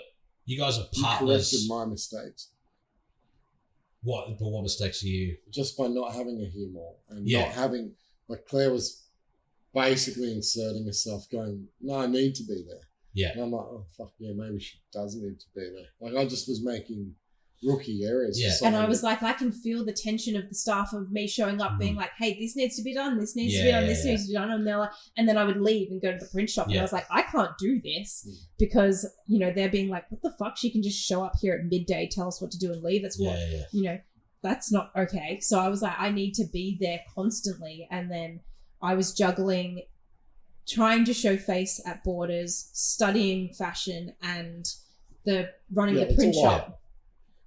partners. You corrected my mistakes. What mistakes are you? Just by not having a humor and not having, like, Claire was basically inserting herself, going, "No, I need to be there." Yeah, and I'm like, "Oh fuck yeah, maybe she does need to be there." Like, I just was making rookie errors. Yeah. And I was like, I can feel the tension of the staff of me showing up being like, hey, this needs to be done, this needs to be done, this needs to be done. And they're like, and then I would leave and go to the print shop. And I was like, I can't do this because, they're being like, what the fuck? She can just show up here at midday, tell us what to do and leave. That's what, that's not okay. So I was like, I need to be there constantly. And then I was juggling, trying to show face at Borders, studying fashion and running the print shop.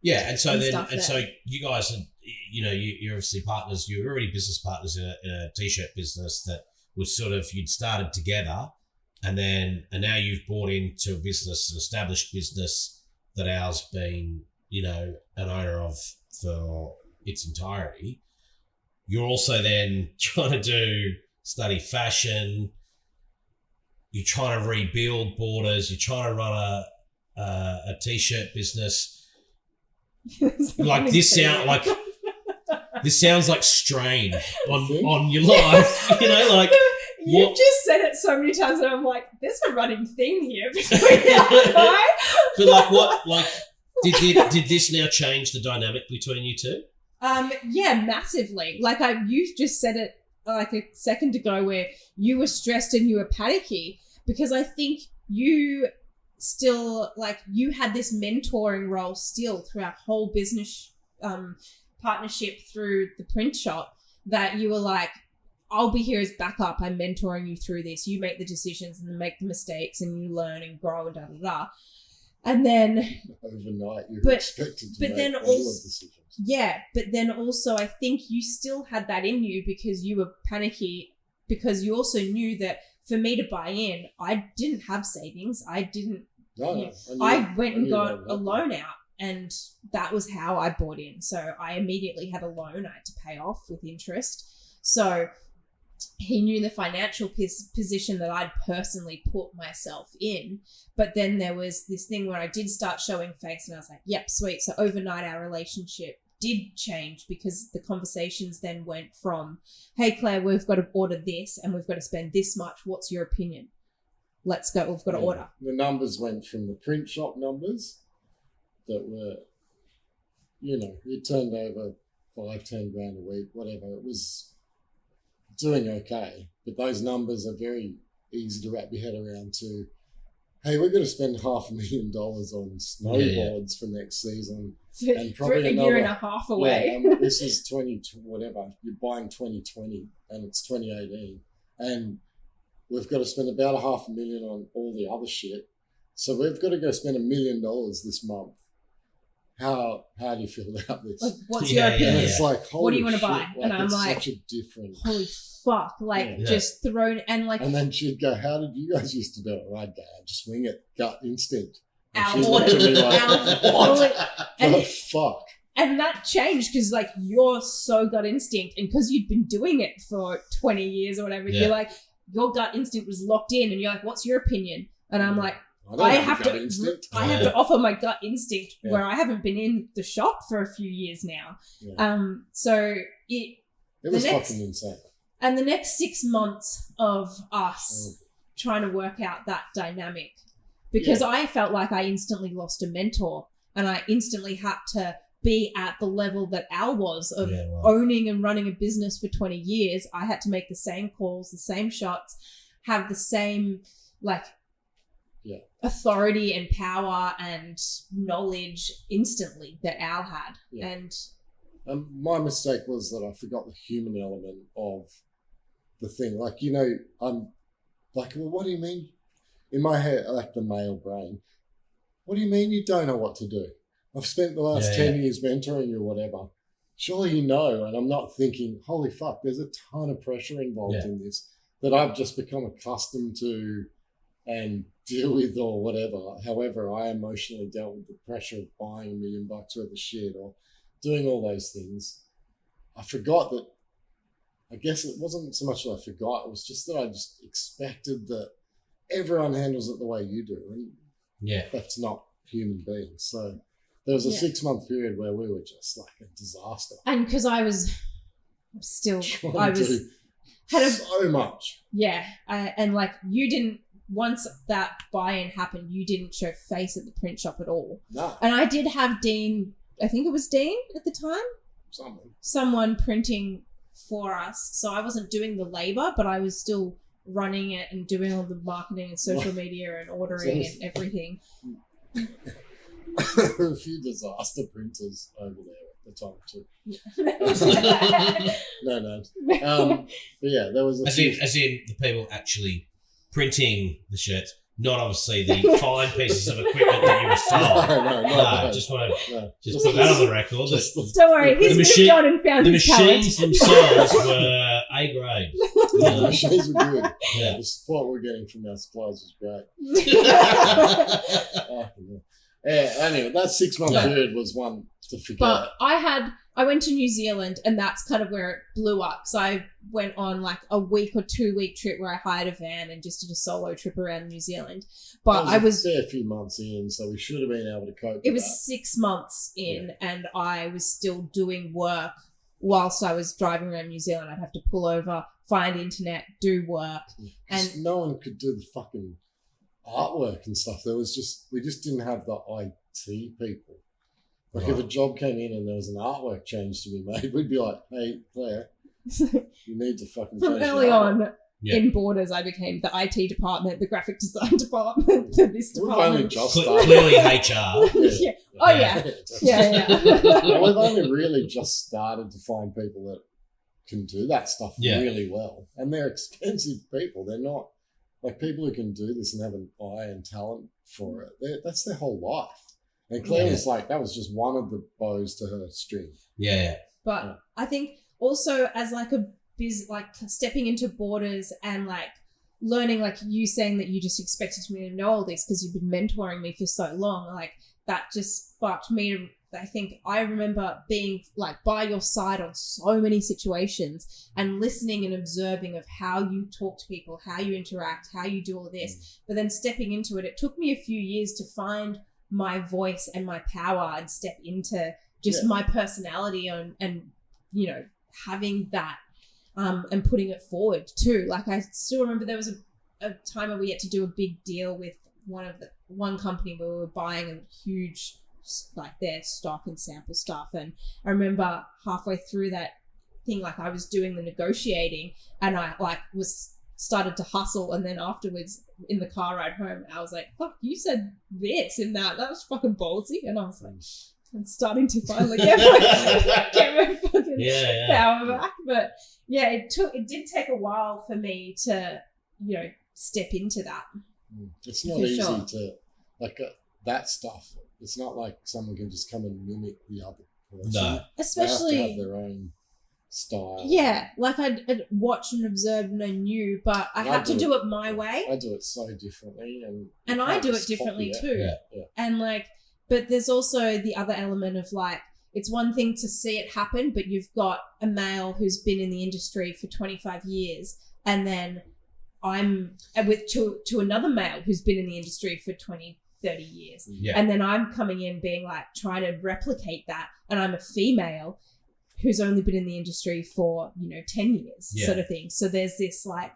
Yeah, and so you guys, you're obviously partners. You're already business partners in a t-shirt business that was sort of, you'd started together, and now you've bought into a business, an established business that Al's been, an owner of for its entirety. You're also then trying to study fashion. You're trying to rebuild Borders. You're trying to run a t-shirt business. Like this sounds like strain on your life. You've just said it so many times, and I'm like, there's a running theme here between Al and I. But did this now change the dynamic between you two? Yeah, massively. You've just said it like a second ago, where you were stressed and you were panicky, because I think you still you had this mentoring role still through our whole business partnership through the print shop, that you were like, I'll be here as backup. I'm mentoring you through this. You make the decisions and make the mistakes, and you learn and grow and da-da-da. And then overnight you were expected to make all the decisions. Yeah, but then also I think you still had that in you, because you were panicky, because you also knew that for me to buy in, I didn't have savings. I didn't. I went and got a loan out, and that was how I bought in. So I immediately had a loan I had to pay off with interest. So he knew the financial position that I'd personally put myself in. But then there was this thing where I did start showing face, and I was like, yep, sweet. So overnight our relationship did change, because the conversations then went from, hey, Claire, we've got to order this and we've got to spend this much. What's your opinion? Let's go. We've got to order. The numbers went from the print shop numbers that were, you turned over 5-10 grand a week, whatever. It was doing okay, but those numbers are very easy to wrap your head around to, hey, we're going to spend $500,000 on snowboards for next season. And probably for a year and a half away. Yeah, this is 20, whatever. You're buying 2020 and it's 2018. And we've got to spend about $500,000 on all the other shit. So we've got to go spend $1 million this month. How do you feel about this? What's your opinion? And it's like, holy what do you want to shit, buy? And I'm like, such a different. Holy fuck. Just thrown. And then she'd go, how did you guys used to do it? I'd go, just wing it, gut instinct. And what? The fuck? And that changed, because you're so gut instinct, and because you'd been doing it for 20 years or whatever, you're like, your gut instinct was locked in, and you're like, what's your opinion? And I'm like, I have to offer my gut instinct, where I haven't been in the shop for a few years now. Yeah. So it was fucking insane. And the next 6 months of us trying to work out that dynamic, because I felt like I instantly lost a mentor, and I instantly had to be at the level that Al was of owning and running a business for 20 years. I had to make the same calls, the same shots, have the same authority and power and knowledge instantly that Al had. Yeah. And my mistake was that I forgot the human element of the thing. I'm like, well, what do you mean? In my head, the male brain, what do you mean you don't know what to do? I've spent the last 10 years mentoring you or whatever. Surely you know. And I'm not thinking, holy fuck, there's a ton of pressure involved in this that I've just become accustomed to and deal with or whatever. However, I emotionally dealt with the pressure of buying $1 million worth of shit or doing all those things. I forgot that, I guess it wasn't so much that I forgot, it was just that I just expected that everyone handles it the way you do. And that's not human beings. So there was a 6-month period where we were just like a disaster. And because I was still, so much. Yeah. And you didn't, once that buy-in happened, you didn't show face at the print shop at all. No. And I did have Dean, I think it was Dean at the time. Someone printing for us. So I wasn't doing the labor, but I was still running it and doing all the marketing and social media and ordering and everything. There were a few disaster printers over there at the time too. No. But there was as in the people actually printing the shirts, not obviously the fine pieces of equipment that you were sold. No. Just want to put that on the record. Don't worry, he's moved on and found the his machines talent. themselves were A grade. The machines were good. Yeah. The support we're getting from our suppliers was great. Anyway, that 6 month period was one to forget. But I went to New Zealand, and that's kind of where it blew up. So I went on like a week or 2 week trip where I hired a van and just did a solo trip around New Zealand. But I was a fair few months in, so we should have been able to cope. It was 6 months in, and I was still doing work whilst I was driving around New Zealand. I'd have to pull over, find internet, do work, and no one could do the fucking artwork and stuff. We just didn't have the IT people. Like if a job came in and there was an artwork change to be made, we'd be like, "Hey, Claire, you need to fucking." From early on in Borders, I became the IT department, the graphic design department, this department. We've only just started. Clearly HR. Yeah. Oh yeah, yeah. We've only really just started to find people that can do that stuff really well, and they're expensive people. They're not like people who can do this and have an eye and talent for it. That's their whole life. And Claire was like, that was just one of the bows to her string. Yeah. But I think also as like like stepping into Borders and like learning, like you saying that you just expected me to know all this because you've been mentoring me for so long, like that just sparked me to, I think I remember being like by your side on so many situations and listening and observing of how you talk to people, how you interact, how you do all this. But then stepping into it, it took me a few years to find my voice and my power and step into just my personality and you know, having that and putting it forward too. Like I still remember there was a time where we had to do a big deal with one company where we were buying a huge, like their stock and sample stuff. And I remember halfway through that thing, like I was doing the negotiating and I like started to hustle, and then afterwards in the car ride home I was like, fuck, you said this and that was fucking ballsy. And I was like, I'm starting to finally get my fucking power back. But yeah, it did take a while for me to, you know, step into that. It's not easy to like that stuff. It's not like someone can just come and mimic the other person. No, especially they have to have their own style. Yeah, like I'd watch and observe and I knew, but I had to do it my way. I do it so differently, and I do it differently too. Yeah. And like, but there's also the other element of like, it's one thing to see it happen, but you've got a male who's been in the industry for 25 years, and then I'm with to another male who's been in the industry for 20, 30 years. Yeah. And then I'm coming in being like trying to replicate that, and I'm a female who's only been in the industry for, you know, 10 years sort of thing. So there's this like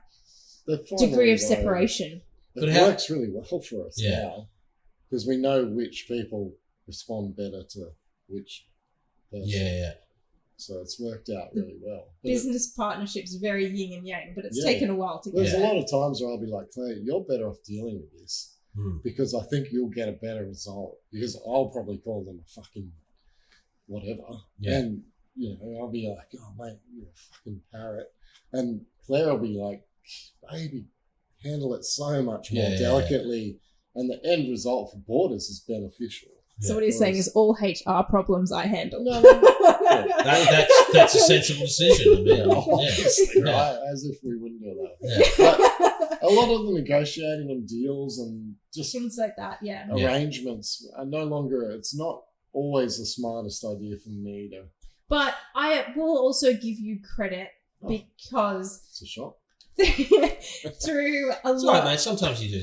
degree of separation. It works really well for us now because we know which people respond better to which person. Yeah. So it's worked out really well. But business partnerships very yin and yang, but it's taken a while to get There's a lot of times where I'll be like, Claire, you're better off dealing with this because I think you'll get a better result, because I'll probably call them a fucking whatever. Yeah. And, you know, I'll be like, oh, mate, you're a fucking parrot. And Claire will be like, baby, handle it so much more delicately. And the end result for Borders is beneficial. So what he's saying is all HR problems I handle. No. That's a sensible decision. I mean, obviously, right? As if we wouldn't do that. But a lot of the negotiating and deals and just things like that, arrangements are no longer, it's not always the smartest idea for me to. But I will also give you credit because it's a shock. through a it's lot, right, mate. Sometimes you do.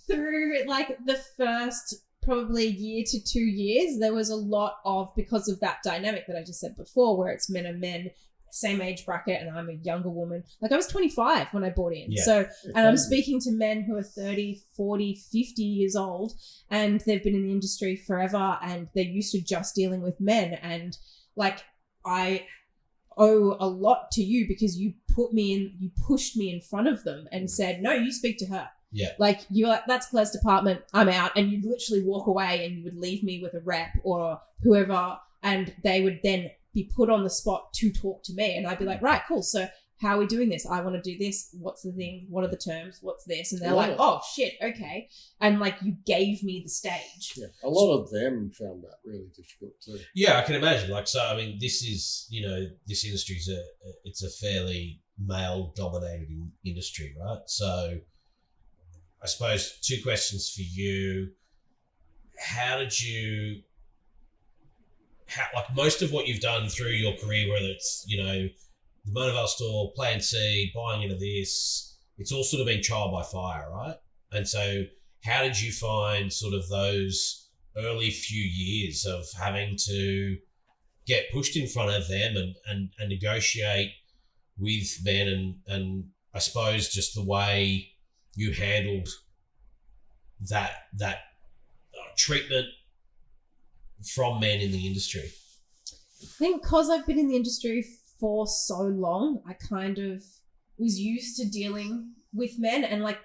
Through like the first probably year to 2 years, there was a lot of, because of that dynamic that I just said before, where it's men and men, same age bracket, and I'm a younger woman. Like I was 25 when I bought in. Yeah. So, and I'm speaking to men who are 30, 40, 50 years old, and they've been in the industry forever, and they're used to just dealing with men. And like, I owe a lot to you because you pushed me in front of them and said, no, you speak to her. Yeah. Like, you're like, that's Claire's department, I'm out. And you'd literally walk away and you would leave me with a rep or whoever, and they would then be put on the spot to talk to me. And I'd be like, right, cool. So how are we doing this? I want to do this. What's the thing? What are the terms? What's this? And they're like, oh, shit, okay. And like, you gave me the stage. Yeah. A lot of them found that really difficult too. Yeah, I can imagine. Like, so, I mean, this is, you know, this industry it's a fairly male-dominated industry, right? So I suppose 2 questions for you. How did you, like most of what you've done through your career, whether it's, you know, the Motorvale store, Plan C, buying into this, it's all sort of been trial by fire, right? And so how did you find sort of those early few years of having to get pushed in front of them and negotiate with men and I suppose just the way you handled that treatment from men in the industry? I think because I've been in the industry for so long, I kind of was used to dealing with men and like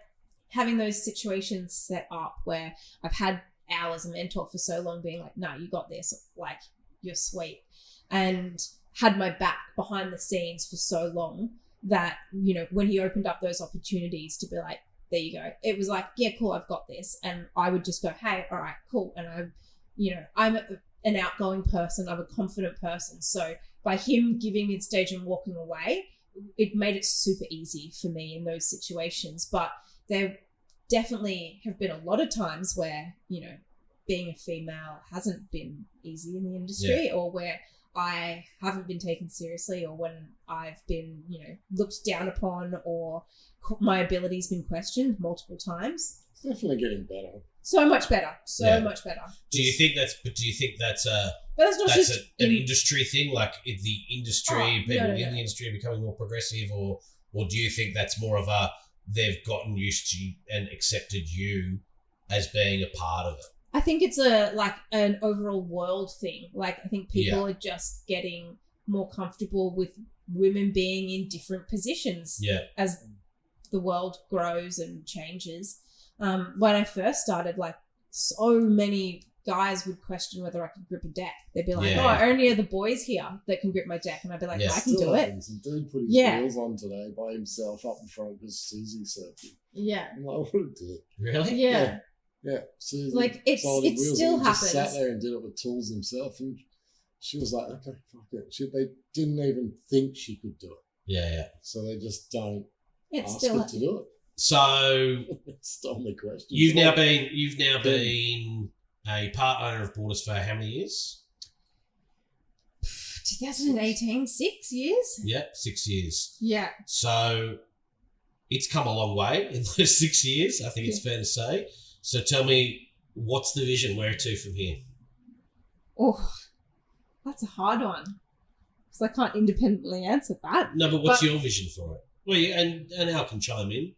having those situations set up where I've had Al as a mentor for so long being like, no, you got this, like you're sweet, and had my back behind the scenes for so long that, you know, when he opened up those opportunities to be like, there you go, it was like, yeah, cool, I've got this. And I would just go, hey, all right, cool. And I'm an outgoing person, I'm a confident person. So by him giving me the stage and walking away, it made it super easy for me in those situations. But there definitely have been a lot of times where, you know, being a female hasn't been easy in the industry, or where I haven't been taken seriously, or when I've been, you know, looked down upon, or my ability's been questioned multiple times. It's definitely getting better. So much better. Much better. Do you think that's But that's not just an industry thing? Like the industry, people in the industry are becoming more progressive, or do you think that's more of a they've gotten used to and accepted you as being a part of it? I think it's an overall world thing. Like I think people are just getting more comfortable with women being in different positions as the world grows and changes. When I first started, like so many guys would question whether I could grip a deck. They'd be like, only are the boys here that can grip my deck. And I'd be like, I can do it. Some dude put his wheels on today by himself up in front because Susie surfing. Yeah. I'm like, what a dick. Really? Yeah. Susie, like it still happens. He just sat there and did it with tools himself. And she was like, okay, fuck it. They didn't even think she could do it. Yeah. So they just don't ask her to do it. So stole my question. You've now been a part owner of Borders for how many years? 2018, 6 years. Yeah, 6 years. Yeah. So it's come a long way in those 6 years, I think it's fair to say. So tell me, what's the vision? Where to from here? Oh, that's a hard one because I can't independently answer that. No, but what's your vision for it? Well, and Al can chime in.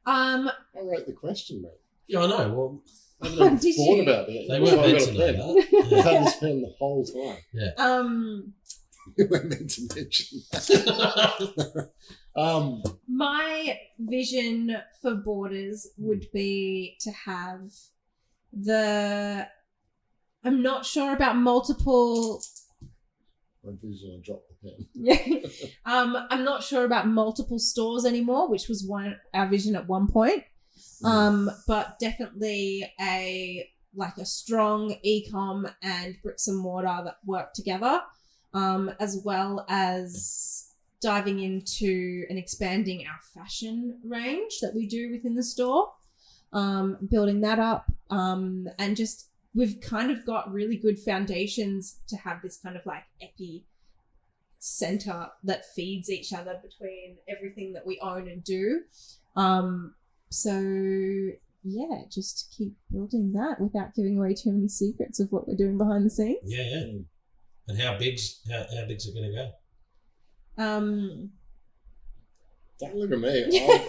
I wrote the question, mate. Yeah, I know. Well, I haven't even thought about it. They weren't meant to know that. I've had this pen the whole time. Yeah. You weren't meant to mention that. My vision for Borders would be to have I'm not sure about multiple. My vision, I dropped the pen. Yeah. I'm not sure about multiple stores anymore, which was our vision at one point. But definitely a strong e-com and bricks and mortar that work together, as well as diving into and expanding our fashion range that we do within the store, building that up, and just we've kind of got really good foundations to have this kind of like center that feeds each other between everything that we own and do. So yeah, just keep building that without giving away too many secrets of what we're doing behind the scenes. Yeah. And how big's it going to go? Don't look at me.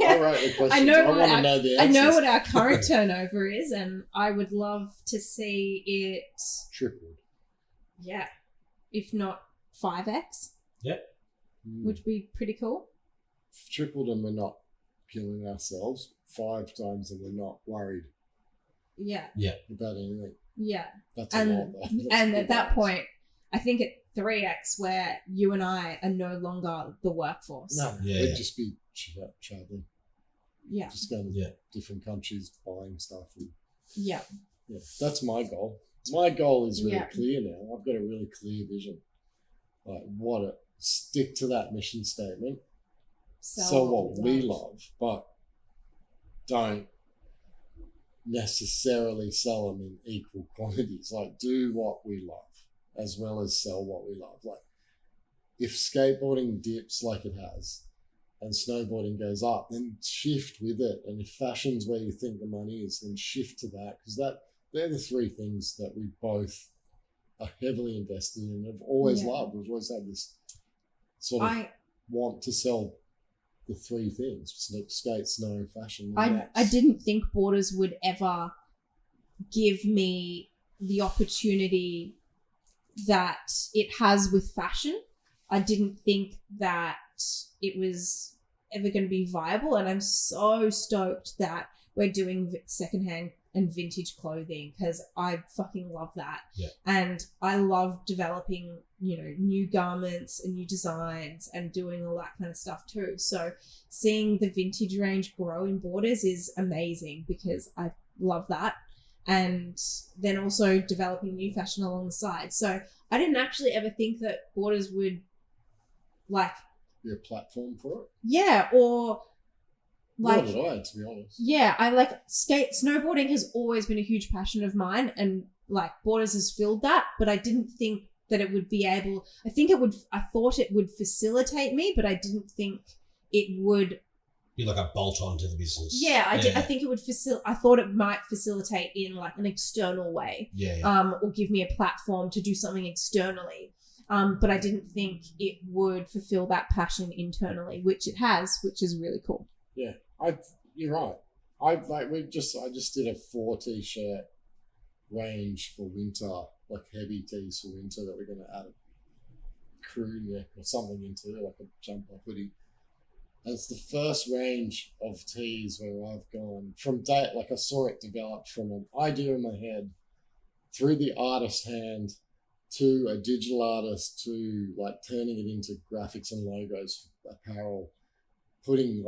I write the questions. I want to know the answers. I know what our current turnover is, and I would love to see it tripled. Yeah, if not 5x. Yep. Would be pretty cool. Tripled, and we're not killing ourselves. 5 times, and we're not worried. Yeah. About anything. Yeah. That's a lot. And at that point, I think at 3x, where you and I are no longer the workforce. No, we'd just be traveling. Yeah. Just going to different countries, buying stuff. Yeah. That's my goal. My goal is really clear now. I've got a really clear vision. Like, stick to that mission statement. sell what we love, but don't necessarily sell them in equal quantities. Like, do what we love as well as sell what we love. Like, if skateboarding dips like it has and snowboarding goes up, then shift with it. And if fashion's where you think the money is, then shift to that, because they're the three things that we both are heavily invested in and have always loved. We've always had this sort of want to sell the three things: skate, snow, fashion. I didn't think Borders would ever give me the opportunity that it has with fashion. I didn't think that it was ever going to be viable, and I'm so stoked that we're doing secondhand and vintage clothing, because I fucking love that. Yeah. And I love developing, new garments and new designs and doing all that kind of stuff too. So seeing the vintage range grow in Borders is amazing, because I love that. And then also developing new fashion along the side. So I didn't actually ever think that Borders would be a platform for it. Yeah, or Nor did I, to be honest. Yeah, I snowboarding has always been a huge passion of mine, and Borders has filled that, but I didn't think that it would be able, I thought it would facilitate me, but I didn't think it would be like a bolt on to the business. Yeah, I think it would I thought it might facilitate in an external way. Yeah. Or give me a platform to do something externally. But I didn't think it would fulfill that passion internally, which it has, which is really cool. Yeah, you're right. I just did a 4 t-shirt range for winter, like heavy tees for winter, that we're going to add a crew neck or something into, like a jumper hoodie. And it's the first range of tees where I've gone from I saw it develop from an idea in my head through the artist hand to a digital artist to turning it into graphics and logos for apparel, putting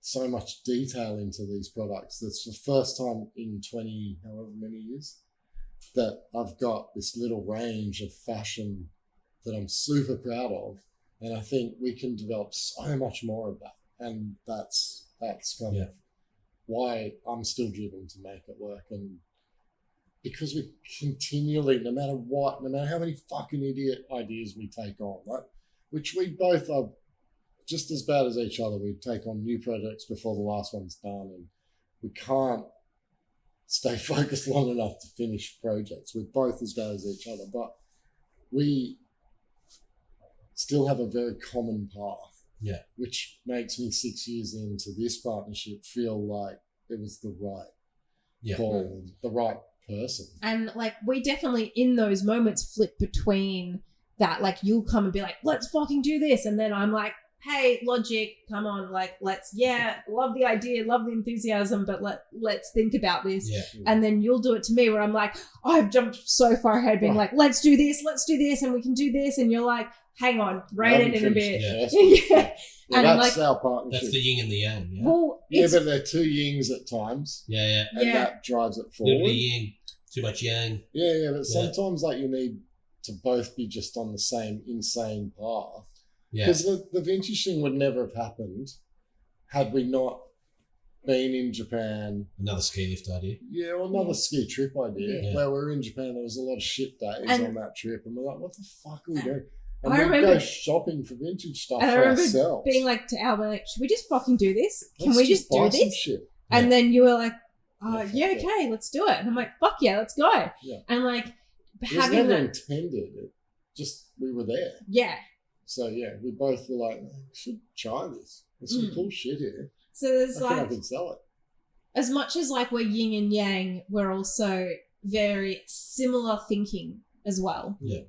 so much detail into these products. That's the first time in 20 however many years that I've got this little range of fashion that I'm super proud of, and I think we can develop so much more of that. And that's kind of why I'm still driven to make it work. And because we continually, no matter how many fucking idiot ideas we take on, which we both are just as bad as each other. We take on new projects before the last one's done, and we can't stay focused long enough to finish projects. We're both as bad as each other, but we still have a very common path. Yeah. Which makes me 6 years into this partnership feel like it was the right call, the right person. And we definitely in those moments flip between that. You'll come and be like, let's fucking do this. And then I'm like, hey, Logic, come on, let's, love the idea, love the enthusiasm, but let's think about this. Yeah. And then you'll do it to me where I'm like, I've jumped so far ahead, being like, let's do this, and we can do this. And you're like, hang on, rein it in a bit. Yeah. And that's our partnership. That's the yin and the yang. Yeah. Well, but they're two yings at times. Yeah. And that drives it forward. A little bit of yin, too much yang. Yeah, but sometimes you need to both be just on the same insane path. Yeah. Because the vintage thing would never have happened had we not been in Japan. Another ski lift idea. Yeah, or another ski trip idea. Where we were in Japan, there was a lot of shit days on that trip. And we're like, what the fuck are we doing? And I remember go shopping for vintage stuff for ourselves. Being to Albert, should we just fucking do this? Can we just do this? Shit. And then you were like, okay, let's do it. And I'm like, fuck yeah, let's go. Yeah. And it was never intended. It just, we were there. Yeah. So we both were like, we should try this. There's some cool shit here. So there's I think I can sell it. As much as we're yin and yang, we're also very similar thinking as well. Yeah.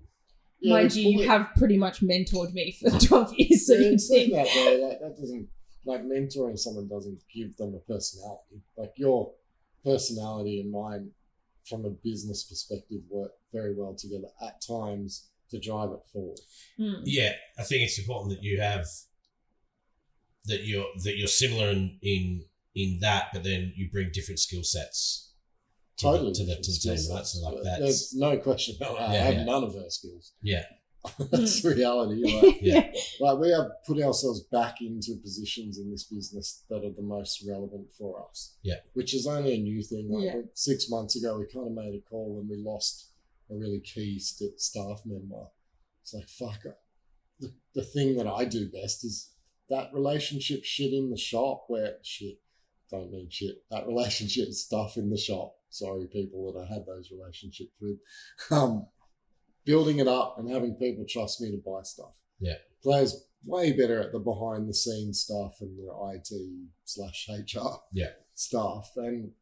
Mind you have pretty much mentored me for 12 years. So you think that though, that doesn't, mentoring someone doesn't give them a personality. Your personality and mine, from a business perspective, work very well together at times to drive it forward. Yeah, I think it's important that you have that you're similar in that, but then you bring different skill sets. To the team, right? So that's there's no question about that. I have none of her skills. Yeah. That's the reality. Like, Yeah. like we have put ourselves back into positions in this business that are the most relevant for us. Yeah. Which is only a new thing. Like Yeah. 6 months ago, we kind of made a call when we lost a really key staff member. It's like, fuck it. The thing that I do best is that relationship shit in the shop where don't mean shit. That relationship stuff in the shop. Sorry, people that I had those relationships with. Building it up and having people trust me to buy stuff. Yeah. Claire's way better at the behind the scenes stuff and the IT/HR stuff. And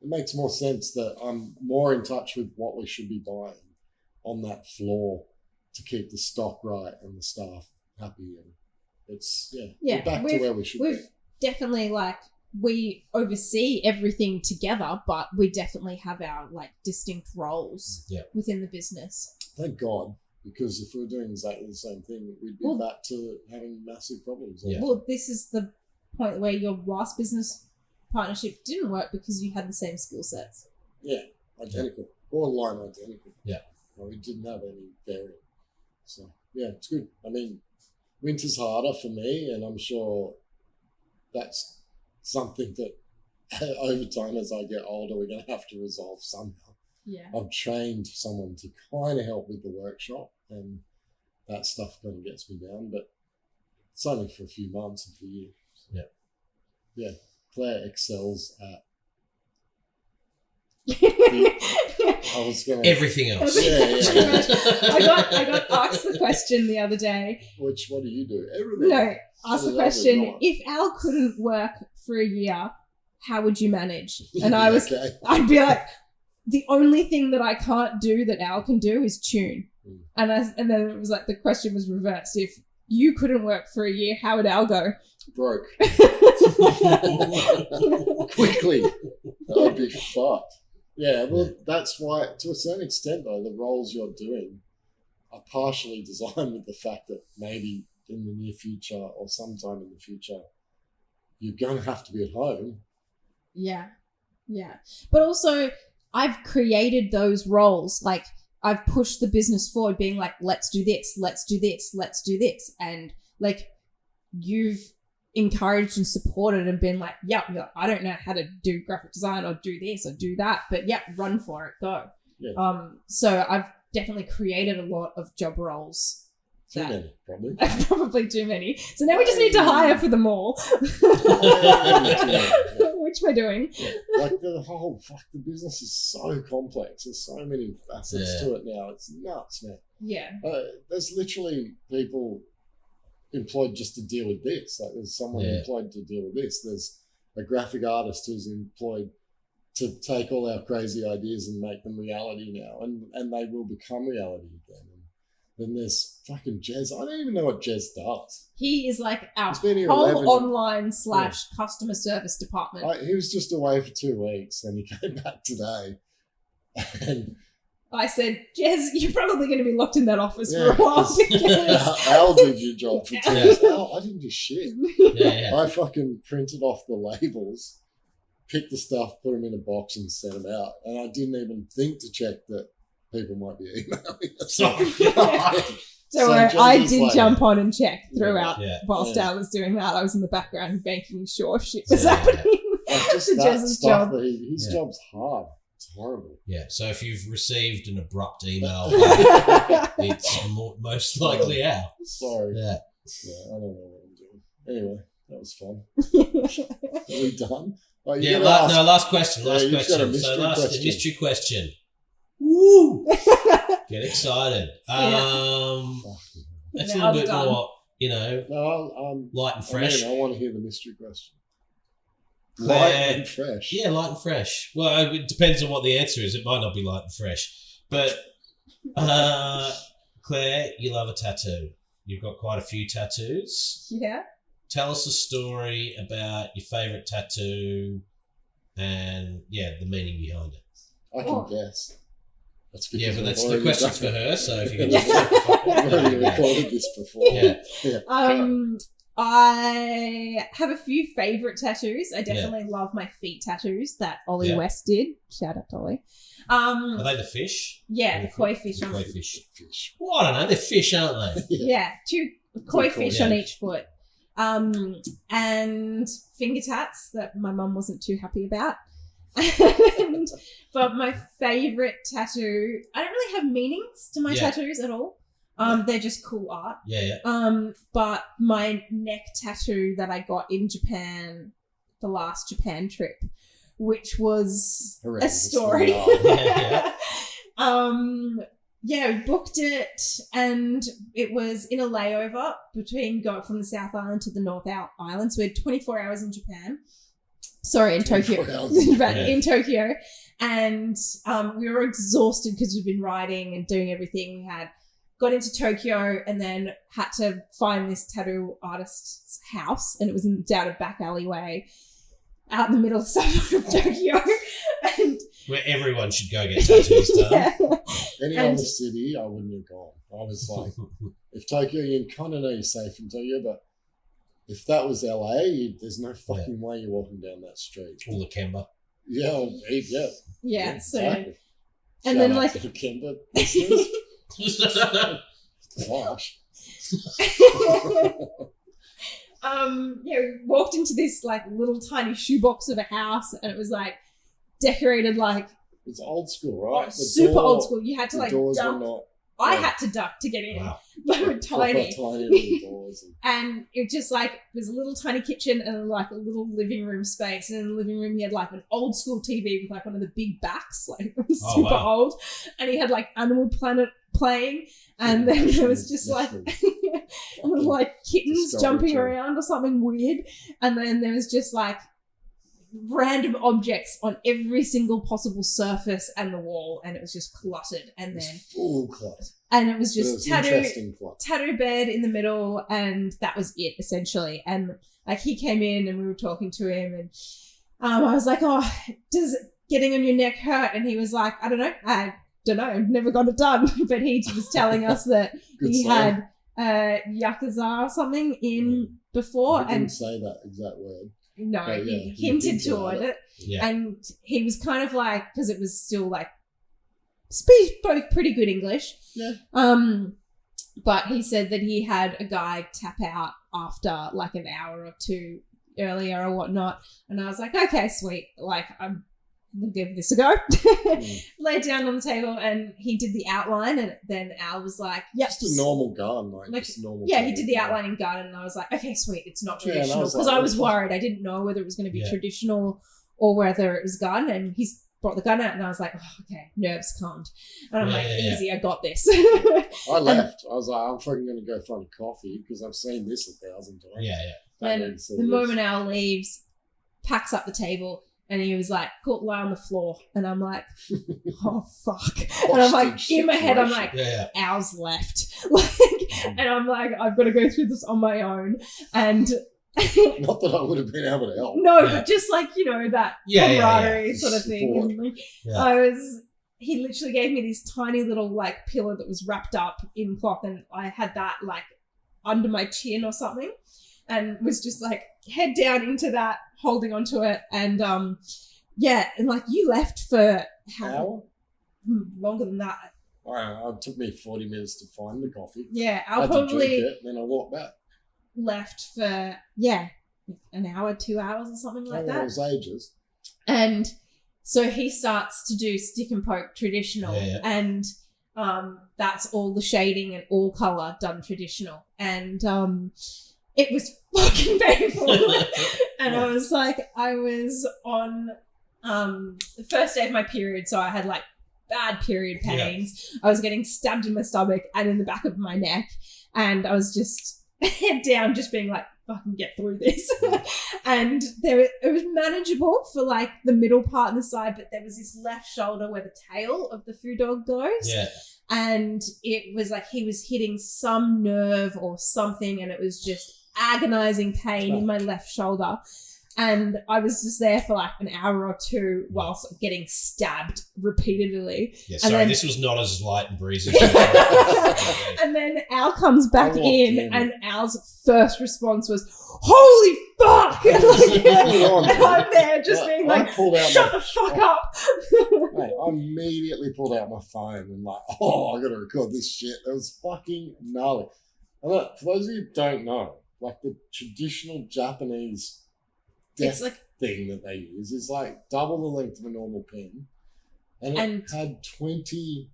it makes more sense that I'm more in touch with what we should be buying on that floor to keep the stock right and the staff happy. And it's, we're back to where we should be. We've definitely, like, we oversee everything together, but we definitely have our, like, distinct roles within the business. Thank God, because if we were doing exactly the same thing, we'd be back to having massive problems. Yeah. Well, this is the point where your last business partnership didn't work because you had the same skill sets. Yeah, identical. Borderline identical. Yeah. Well, we didn't have any variant. So, yeah, it's good. I mean, winter's harder for me, and I'm sure that's something that over time as I get older, we're going to have to resolve somehow. Yeah. I've trained someone to kind of help with the workshop, and that stuff kind of gets me down, but it's only for a few months of the year. Yeah. Yeah. Claire excels at everything else. I got asked the question the other day. What do you do? Everything. No, asked the question, if Al couldn't work for a year, how would you manage? And I'd be like, the only thing that I can't do that Al can do is tune. And then it was like the question was reversed. If you couldn't work for a year, how would Al go? Broke. Quickly. I'd be fucked. Yeah, well, that's why, to a certain extent, though, the roles you're doing are partially designed with the fact that maybe in the near future or sometime in the future, you're going to have to be at home. Yeah. Yeah. But also, I've created those roles. Like, I've pushed the business forward being like, let's do this, let's do this, let's do this. And, like, you've encouraged and supported and been like, yeah, I don't know how to do graphic design or do this or do that, but yeah, run for it, go. Yeah. So I've definitely created a lot of job roles. Too many, probably. Probably too many. So now we just need to hire for them all. Which we're doing. Yeah. Like the business is so complex. There's so many facets to it now. It's nuts, man. Yeah. There's literally people employed just to deal with this. Like there's someone employed to deal with this. There's a graphic artist who's employed to take all our crazy ideas and make them reality now, and they will become reality again. And then there's fucking Jez. I don't even know what Jez does. He is like our whole online / customer service department. He was just away for 2 weeks, and he came back today. And I said, Jez, you're probably going to be locked in that office for a while. Because Al did your job for 2 weeks. I didn't do shit. Yeah. I fucking printed off the labels, picked the stuff, put them in a box and sent them out. And I didn't even think to check that people might be emailing us. So I did jump on and check throughout whilst Yeah. I was doing that. I was in the background making sure shit was happening. Like just To that Jez's stuff job. that his job's hard. It's horrible. Yeah, so if you've received an abrupt email, it's most likely out. Sorry. Yeah. Yeah, I don't know what I'm doing. Anyway, that was fun. Are we done? Oh, Yeah, last question. Last you've got a question. mystery So question. mystery question. Woo! Get excited. Fucking It's a Now little bit done. more, No, light and fresh. I want to hear the mystery question. Claire- Light and fresh. Yeah, light and fresh. Well, it depends on what the answer is. It might not be light and fresh. But, Claire, you love a tattoo. You've got quite a few tattoos. Yeah. Tell us a story about your favourite tattoo and, the meaning behind it. I can guess. That's because Yeah, but I've that's the already question's for done it. her, so if you can I've just... already recorded this before. Yeah. I have a few favourite tattoos. I definitely love my feet tattoos that Ollie West did. Shout out to Ollie. Are they the fish? Yeah, the koi fish. The koi fish. Well, I don't know. They're fish, aren't they? Yeah, 2 koi fish on each foot. And finger tats that my mum wasn't too happy about. But my favourite tattoo, I don't really have meanings to my tattoos at all. They're just cool art. But my neck tattoo that I got in Japan, the last Japan trip, which was a story. We booked it, and it was in a layover between going from the South Island to the North Island. So we had 24 hours in Japan. Sorry, in Tokyo. In Tokyo. And we were exhausted because we'd been riding and doing everything we had. Got into Tokyo and then had to find this tattoo artist's house, and it was down a back alleyway out in the middle of suburb of Tokyo. And where everyone should go get tattoos done. Any other city, I wouldn't have gone. I was like, if Tokyo, you kind of know you're safe in Tokyo, but if that was LA, there's no fucking way you're walking down that street. All the Kemba. Yeah. So, exactly. And then like the Kemba listeners. Gosh. We walked into this like little tiny shoebox of a house, and it was like decorated like it's old school, right? Super old school. You had to like duck. I had to duck to get in. Wow. They were tiny. Tiny doors. And it just like there's a little tiny kitchen and like a little living room space. And in the living room, he had like an old school TV with like one of the big backs, like it was super old. And he had like Animal Planet playing, and then there was just like kittens jumping around or something weird. And then there was just like random objects on every single possible surface and the wall, and it was just cluttered. And then full clutter. And it was just tattoo bed in the middle, and that was it essentially. And like he came in and we were talking to him, and I was like, "Oh, does getting on your neck hurt?" And he was like, "I don't know, I've never got it done." But he was telling us that he had Yakuza or something in before. I didn't say that exact word. No, he hinted toward it. Yeah. And he was kind of like, because it was still like, spoke pretty good English. Yeah. But he said that he had a guy tap out after like an hour or two earlier or whatnot. And I was like, okay, sweet. Like, we'll give this a go. Laid down on the table, and he did the outline, and then Al was like, yep. Just a normal gun. Just normal. Yeah, he did the outline in gun, and I was like, okay, sweet. It's not traditional. Because I was worried. I didn't know whether it was going to be traditional or whether it was gun. And he's brought the gun out, and I was like, oh, okay, nerves calmed. And I'm like, easy, I got this. I left. I was like, I'm fucking going to go find a coffee because I've seen this 1,000 times. Yeah. And the moment Al leaves, packs up the table, and he was like, cool, lie on the floor. And I'm like, oh, fuck. And I'm like, in my head, I'm like, Al's left. And I'm like, I've got to go through this on my own. And not that I would have been able to help. No, but just like, that camaraderie sort of thing. And like, he literally gave me this tiny little like pillow that was wrapped up in cloth, and I had that like under my chin or something, and was just like head down into that, holding onto it. And and like you left for how longer than that? It took me 40 minutes to find the coffee. Yeah, I probably drink it, then I walked back. Left for an hour, 2 hours or something like that. It was ages. And so he starts to do stick and poke traditional, and that's all the shading and all color done traditional. And it was fucking painful. And I was like, I was on the first day of my period, so I had like bad period pains. I was getting stabbed in my stomach and in the back of my neck, and I was just head down, just being like, fucking get through this. And it was manageable for like the middle part and the side, but there was this left shoulder where the tail of the foo dog goes. Yeah. And it was like he was hitting some nerve or something, and it was just agonizing pain in my left shoulder. And I was just there for like an hour or two whilst getting stabbed repeatedly. Yeah, And sorry, then- this was not as light and breezy. Yeah. And then Al comes back I walked in, in. and Al's first response was, "Holy fuck!" And, on, and I'm there just Like, being I like, pulled out "Shut my- the fuck up!" Mate, I immediately pulled out my phone and like, I gotta record this shit. It was fucking gnarly. And look, for those of you who don't know, like the traditional Japanese It's death like, thing that they use is like double the length of a normal pin. And it had 20.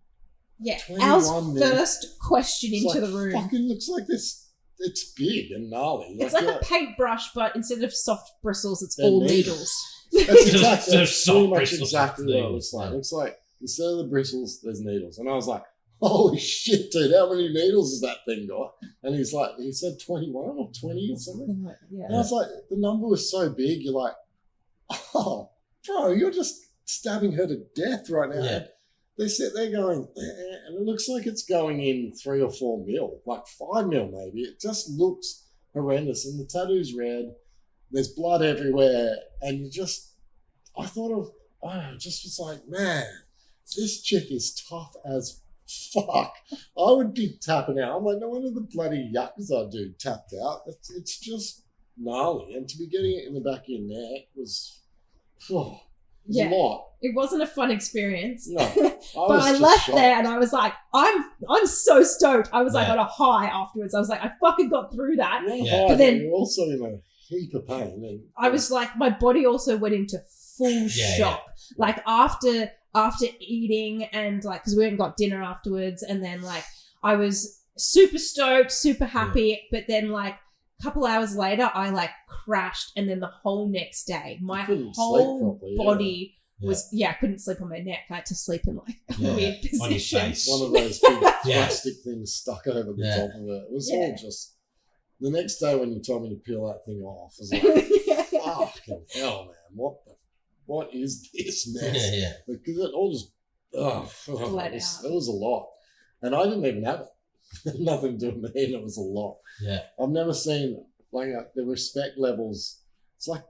yeah, 21 Al's minutes. first question It's into like, the room. Fucking looks like this. It's big and gnarly. It's like a paintbrush, but instead of soft bristles, it's They're all needles. needles. That's Just exactly, soft pretty much bristles, exactly what it needles, looks like. yeah. It looks like instead of the bristles, there's needles. And I was like, holy shit, dude, how many needles has that thing got? And he's like, he said 21 or 20 or something. Something like- yeah. And I was like, the number was so big, you're like, oh, bro, you're just stabbing her to death right now. Yeah. They sit there going, and it looks like it's going in 3 or 4 mil, like 5 mil maybe. It just looks horrendous. And the tattoo's red. There's blood everywhere. And you just, I just was like, man, this chick is tough as fuck. I would be tapping out. I'm like, no wonder the bloody Yakuza dude tapped out. It's just gnarly. And to be getting it in the back of your neck was, it was Yeah. a lot. It wasn't a fun experience. No. But I just left shocked. there and I was like, I'm so stoked. I was like Yeah. on a high afterwards. I was like, I fucking got through that. You're Yeah. high, But then- you're also in a heap of pain. And I was like, my body also went into full Yeah, shock. Like after eating and like, because we went and got dinner afterwards, and then like I was super stoked, super happy, but then like a couple hours later, I like crashed, and then the whole next day, my couldn't sleep whole properly, yeah. body was I couldn't sleep on my neck. I had to sleep in like a Yeah. weird position. On your face. one of those big Yeah. plastic things stuck over the Yeah. top of it. It was Yeah. all just. The next day when you told me to peel that thing off, I was like, fucking hell, man. What is this mess? Yeah, yeah. Because it all just, Bled it out. was a lot. And I didn't even have it. Nothing to do with me, and it was a lot. Yeah. I've never seen, like, the respect levels. It's like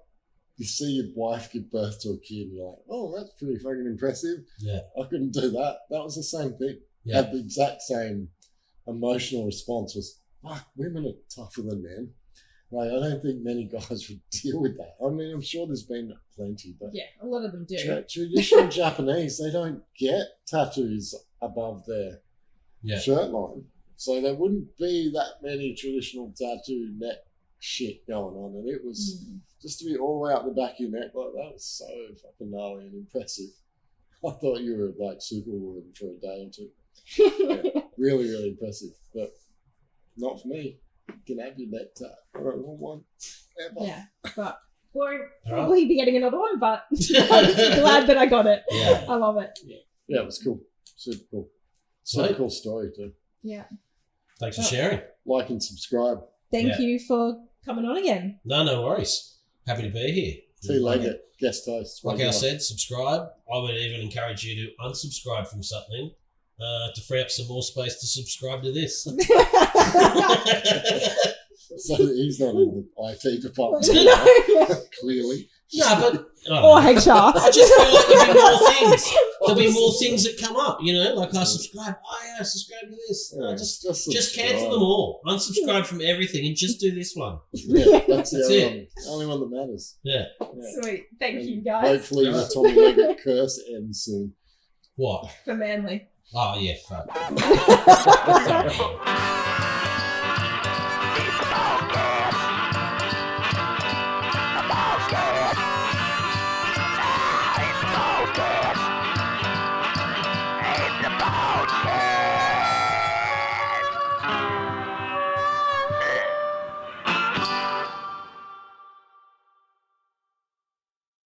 you see your wife give birth to a kid, and you're like, oh, that's pretty fucking impressive. Yeah. I couldn't do that. That was the same thing. Yeah. Had the exact same emotional response was, fuck, women are tougher than men. Like, I don't think many guys would deal with that. I mean, I'm sure there's been plenty, but Yeah, a lot of them do. traditional Japanese, they don't get tattoos above their Yeah. shirt line. So there wouldn't be that many traditional tattoo neck shit going on. And it was just to be all the way out the back of your neck like that was so fucking gnarly and impressive. I thought you were like Superwoman for a day or two. Yeah, really, really impressive. But not for me. You can have your neck tat. I don't want one ever. Yeah, but won't All probably be getting another one, but I'm glad that I got it. Yeah. I love it. Yeah, it was cool. Super cool. So Sweet. cool story too. Yeah. Thanks for sharing. Like and subscribe. Thank Yeah. you for coming on again. No worries. Happy to be here. Two-legged guest host. Like I said, subscribe. I would even encourage you to unsubscribe from something to free up some more space to subscribe to this. So he's not in the IT department. Clearly. No, but Or HR. I just feel like there'll be more things. There'll be more things that come up, you know, like I subscribe. Oh yeah, subscribe to this. Yeah, Just subscribe. cancel them all. Unsubscribe from everything and just do this one. Yeah, that's the That's only it. one, only one that matters. Yeah. Yeah. Sweet. Thank And you, guys. Hopefully the Tommy Leggett curse ends soon. What? For Manly. Oh yeah, fuck. It's the Boardcast.